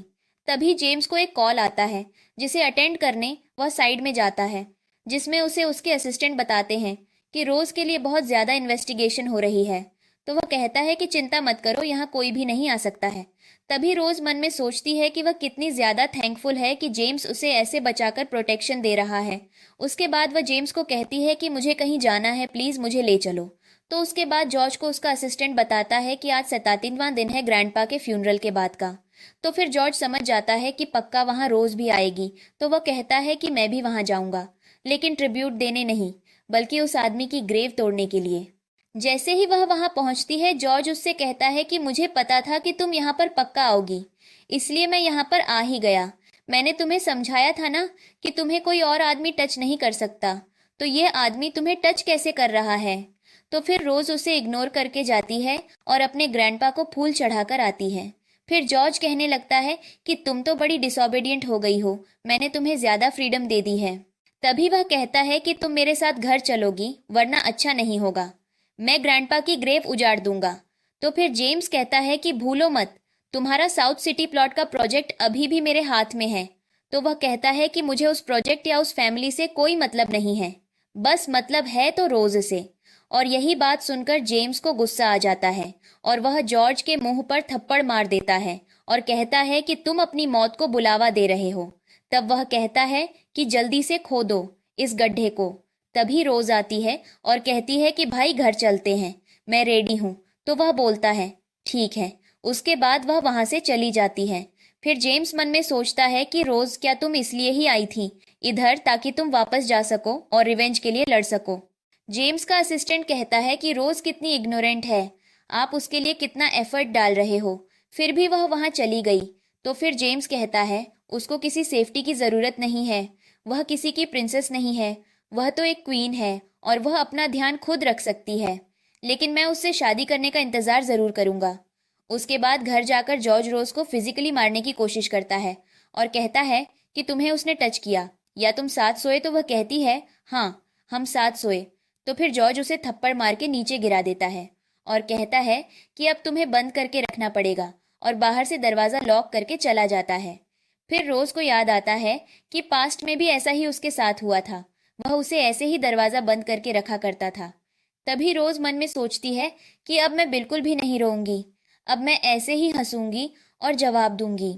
तभी जेम्स को एक कॉल आता है, जिसे अटेंड करने वह साइड में जाता है, जिसमें उसे उसके असिस्टेंट बताते हैं कि रोज के लिए बहुत ज्यादा इन्वेस्टिगेशन हो रही है। तो वह कहता है कि चिंता मत करो, यहाँ कोई भी नहीं आ सकता है। तभी रोज मन में सोचती है कि वह कितनी ज्यादा थैंकफुल है कि जेम्स उसे ऐसे बचाकर प्रोटेक्शन दे रहा है। उसके बाद वह जेम्स को कहती है कि मुझे कहीं जाना है, प्लीज मुझे ले चलो। तो उसके बाद जॉर्ज को उसका असिस्टेंट बताता है कि आज 37वां दिन है ग्रैंडपा के फ्यूनरल के बाद का। तो फिर जॉर्ज समझ जाता है कि पक्का वहां रोज भी आएगी, तो वह कहता है कि मैं भी वहां जाऊंगा, लेकिन ट्रिब्यूट देने नहीं, बल्कि उस आदमी की ग्रेव तोड़ने के लिए। जैसे ही वह वहां पहुंचती है, जॉर्ज उससे कहता है कि मुझे पता था कि तुम यहाँ पर पक्का आओगी, इसलिए मैं यहाँ पर आ ही गया। मैंने तुम्हें समझाया था ना कि तुम्हें कोई और आदमी टच नहीं कर सकता, तो यह आदमी तुम्हें टच कैसे कर रहा है। तो फिर रोज उसे इग्नोर करके जाती है और अपने ग्रैंडपा को फूल चढ़ाकर आती है। फिर जॉर्ज कहने लगता है कि तुम तो बड़ी डिसोबीडियंट हो गई हो, मैंने तुम्हें ज्यादा फ्रीडम दे दी है। तभी वह कहता है कि तुम मेरे साथ घर चलोगी, वरना अच्छा नहीं होगा, मैं ग्रैंडपा की ग्रेव उजाड़ दूंगा। तो फिर जेम्स कहता है कि भूलो मत, तुम्हारा साउथ सिटी प्लॉट का प्रोजेक्ट अभी भी मेरे हाथ में है। तो वह कहता है कि मुझे उस प्रोजेक्ट या उस फैमिली से कोई मतलब नहीं है, बस मतलब है तो रोज से। और यही बात सुनकर जेम्स को गुस्सा आ जाता है और वह जॉर्ज के मुंह पर थप्पड़ मार देता है और कहता है कि तुम अपनी मौत को बुलावा दे रहे हो। तब वह कहता है कि जल्दी से खोदो इस गड्ढे को। तभी रोज आती है और कहती है कि भाई घर चलते हैं, मैं रेडी हूँ। तो वह बोलता है ठीक है। उसके बाद वह वहां से चली जाती है। फिर जेम्स मन में सोचता है कि रोज, क्या तुम इसलिए ही आई थी इधर ताकि तुम वापस जा सको और रिवेंज के लिए लड़ सको। जेम्स का असिस्टेंट कहता है कि रोज कितनी इग्नोरेंट है, आप उसके लिए कितना एफर्ट डाल रहे हो, फिर भी वह वहां चली गई। तो फिर जेम्स कहता है उसको किसी सेफ्टी की जरूरत नहीं है, वह किसी की प्रिंसेस नहीं है, वह तो एक क्वीन है और वह अपना ध्यान खुद रख सकती है, लेकिन मैं उससे शादी करने का इंतजार जरूर करूंगा। उसके बाद घर जाकर जॉर्ज रोज को फिजिकली मारने की कोशिश करता है और कहता है कि तुम्हें उसने टच किया या तुम साथ सोए। तो वह कहती है हाँ, हम साथ सोए। तो फिर जॉर्ज उसे थप्पड़ मार के नीचे गिरा देता है और कहता है कि अब तुम्हें बंद करके रखना पड़ेगा, और बाहर से दरवाजा लॉक करके चला जाता है। फिर रोज को याद आता है कि पास्ट में भी ऐसा ही उसके साथ हुआ था, वह उसे ऐसे ही दरवाजा बंद करके रखा करता था। तभी रोज मन में सोचती है कि अब मैं बिल्कुल भी नहीं रोऊंगी, अब मैं ऐसे ही हंसूंगी और जवाब दूंगी।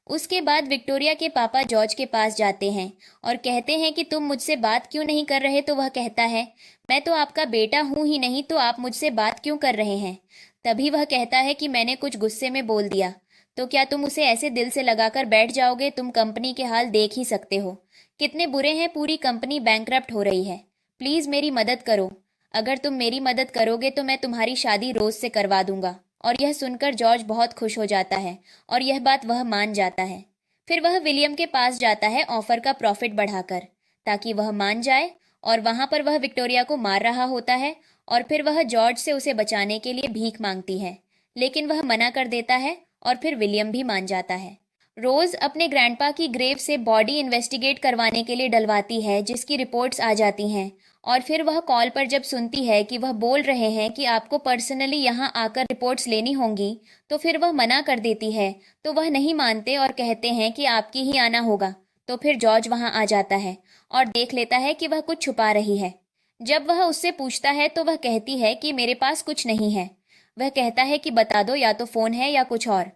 उसके बाद विक्टोरिया के पापा जॉर्ज के पास जाते हैं और कहते हैं कि तुम मुझसे बात क्यों नहीं कर रहे। तो वह कहता है मैं तो आपका बेटा हूं ही नहीं, तो आप मुझसे बात क्यों कर रहे हैं। तभी वह कहता है कि मैंने कुछ गुस्से में बोल दिया। तो क्या तुम उसे ऐसे दिल से लगाकर बैठ जाओगे, तुम कंपनी के हाल देख ही सकते हो कितने बुरे हैं, पूरी कंपनी बैंकरप्ट हो रही है, प्लीज मेरी मदद करो, अगर तुम मेरी मदद करोगे तो मैं तुम्हारी शादी रोज से करवा दूंगा। और यह सुनकर जॉर्ज बहुत खुश हो जाता है और यह बात वह मान जाता है। फिर वह विलियम के पास जाता है ऑफर का प्रॉफिट बढ़ाकर, ताकि वह मान जाए, और वहां पर वह विक्टोरिया को मार रहा होता है और फिर वह जॉर्ज से उसे बचाने के लिए भीख मांगती है, लेकिन वह मना कर देता है और फिर विलियम भी मान जाता है। रोज अपने ग्रैंडपा की ग्रेव से बॉडी इन्वेस्टिगेट करवाने के लिए डलवाती है, जिसकी रिपोर्ट्स आ जाती हैं। और फिर वह कॉल पर जब सुनती है कि वह बोल रहे हैं कि आपको पर्सनली यहाँ आकर रिपोर्ट्स लेनी होंगी, तो फिर वह मना कर देती है। तो वह नहीं मानते और कहते हैं कि आपकी ही आना होगा। तो फिर जॉर्ज वहां आ जाता है और देख लेता है कि वह कुछ छुपा रही है। जब वह उससे पूछता है तो वह कहती है कि मेरे पास कुछ नहीं है। वह कहता है कि बता दो, या तो फोन है या कुछ और।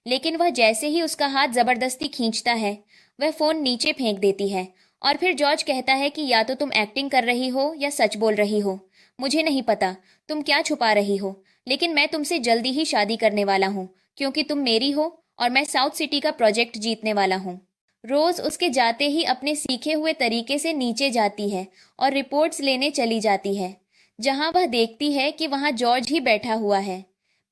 लेकिन वह जैसे ही उसका हाथ जबरदस्ती खींचता है, वह फोन नीचे फेंक देती है। और फिर जॉर्ज कहता है कि या तो तुम एक्टिंग कर रही हो या सच बोल रही हो, मुझे नहीं पता तुम क्या छुपा रही हो, लेकिन मैं तुमसे जल्दी ही शादी करने वाला हूँ, क्योंकि तुम मेरी हो और मैं साउथ सिटी का प्रोजेक्ट जीतने वाला हूँ। रोज उसके जाते ही अपने सीखे हुए तरीके से नीचे जाती है और रिपोर्ट्स लेने चली जाती है, जहां वह देखती है कि वहां जॉर्ज ही बैठा हुआ है।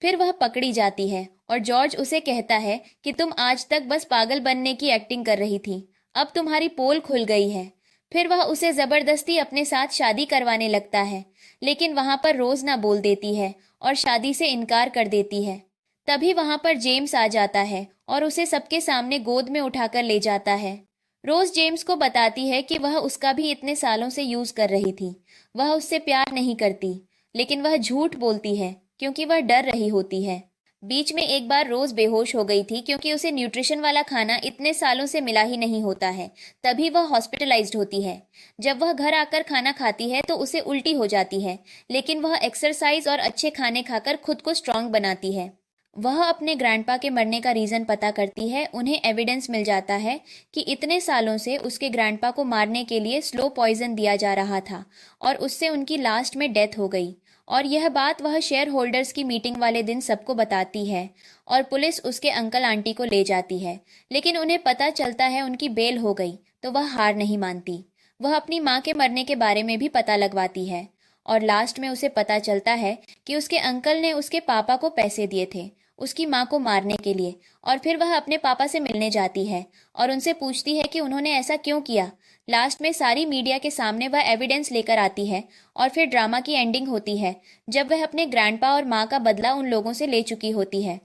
फिर वह पकड़ी जाती है और जॉर्ज उसे कहता है कि तुम आज तक बस पागल बनने की एक्टिंग कर रही थी, अब तुम्हारी पोल खुल गई है। फिर वह उसे जबरदस्ती अपने साथ शादी करवाने लगता है, लेकिन वहां पर रोज ना बोल देती है और शादी से इनकार कर देती है। तभी वहां पर जेम्स आ जाता है और उसे सबके सामने गोद में उठाकर ले जाता है। रोज जेम्स को बताती है कि वह उसका भी इतने सालों से यूज कर रही थी, वह उससे प्यार नहीं करती, लेकिन वह झूठ बोलती है क्योंकि वह डर रही होती है। बीच में एक बार रोज बेहोश हो गई थी क्योंकि उसे न्यूट्रिशन वाला खाना इतने सालों से मिला ही नहीं होता है, तभी वह हॉस्पिटलाइज्ड होती है। जब वह घर आकर खाना खाती है तो उसे उल्टी हो जाती है, लेकिन वह एक्सरसाइज और अच्छे खाने खाकर खुद को स्ट्रांग बनाती है। वह अपने ग्रैंडपा के मरने का रीज़न पता करती है। उन्हें एविडेंस मिल जाता है कि इतने सालों से उसके ग्रैंडपा को मारने के लिए स्लो पॉइजन दिया जा रहा था और उससे उनकी लास्ट में डेथ हो गई। और यह बात वह शेयर होल्डर्स की मीटिंग वाले दिन सबको बताती है और पुलिस उसके अंकल आंटी को ले जाती है, लेकिन उन्हें पता चलता है उनकी बेल हो गई तो वह हार नहीं मानती। वह अपनी माँ के मरने के बारे में भी पता लगवाती है और लास्ट में उसे पता चलता है कि उसके अंकल ने उसके पापा को पैसे दिए थे उसकी माँ को मारने के लिए। और फिर वह अपने पापा से मिलने जाती है और उनसे पूछती है कि उन्होंने ऐसा क्यों किया। लास्ट में सारी मीडिया के सामने वह एविडेंस लेकर आती है और फिर ड्रामा की एंडिंग होती है जब वह अपने ग्रैंडपा और माँ का बदला उन लोगों से ले चुकी होती है।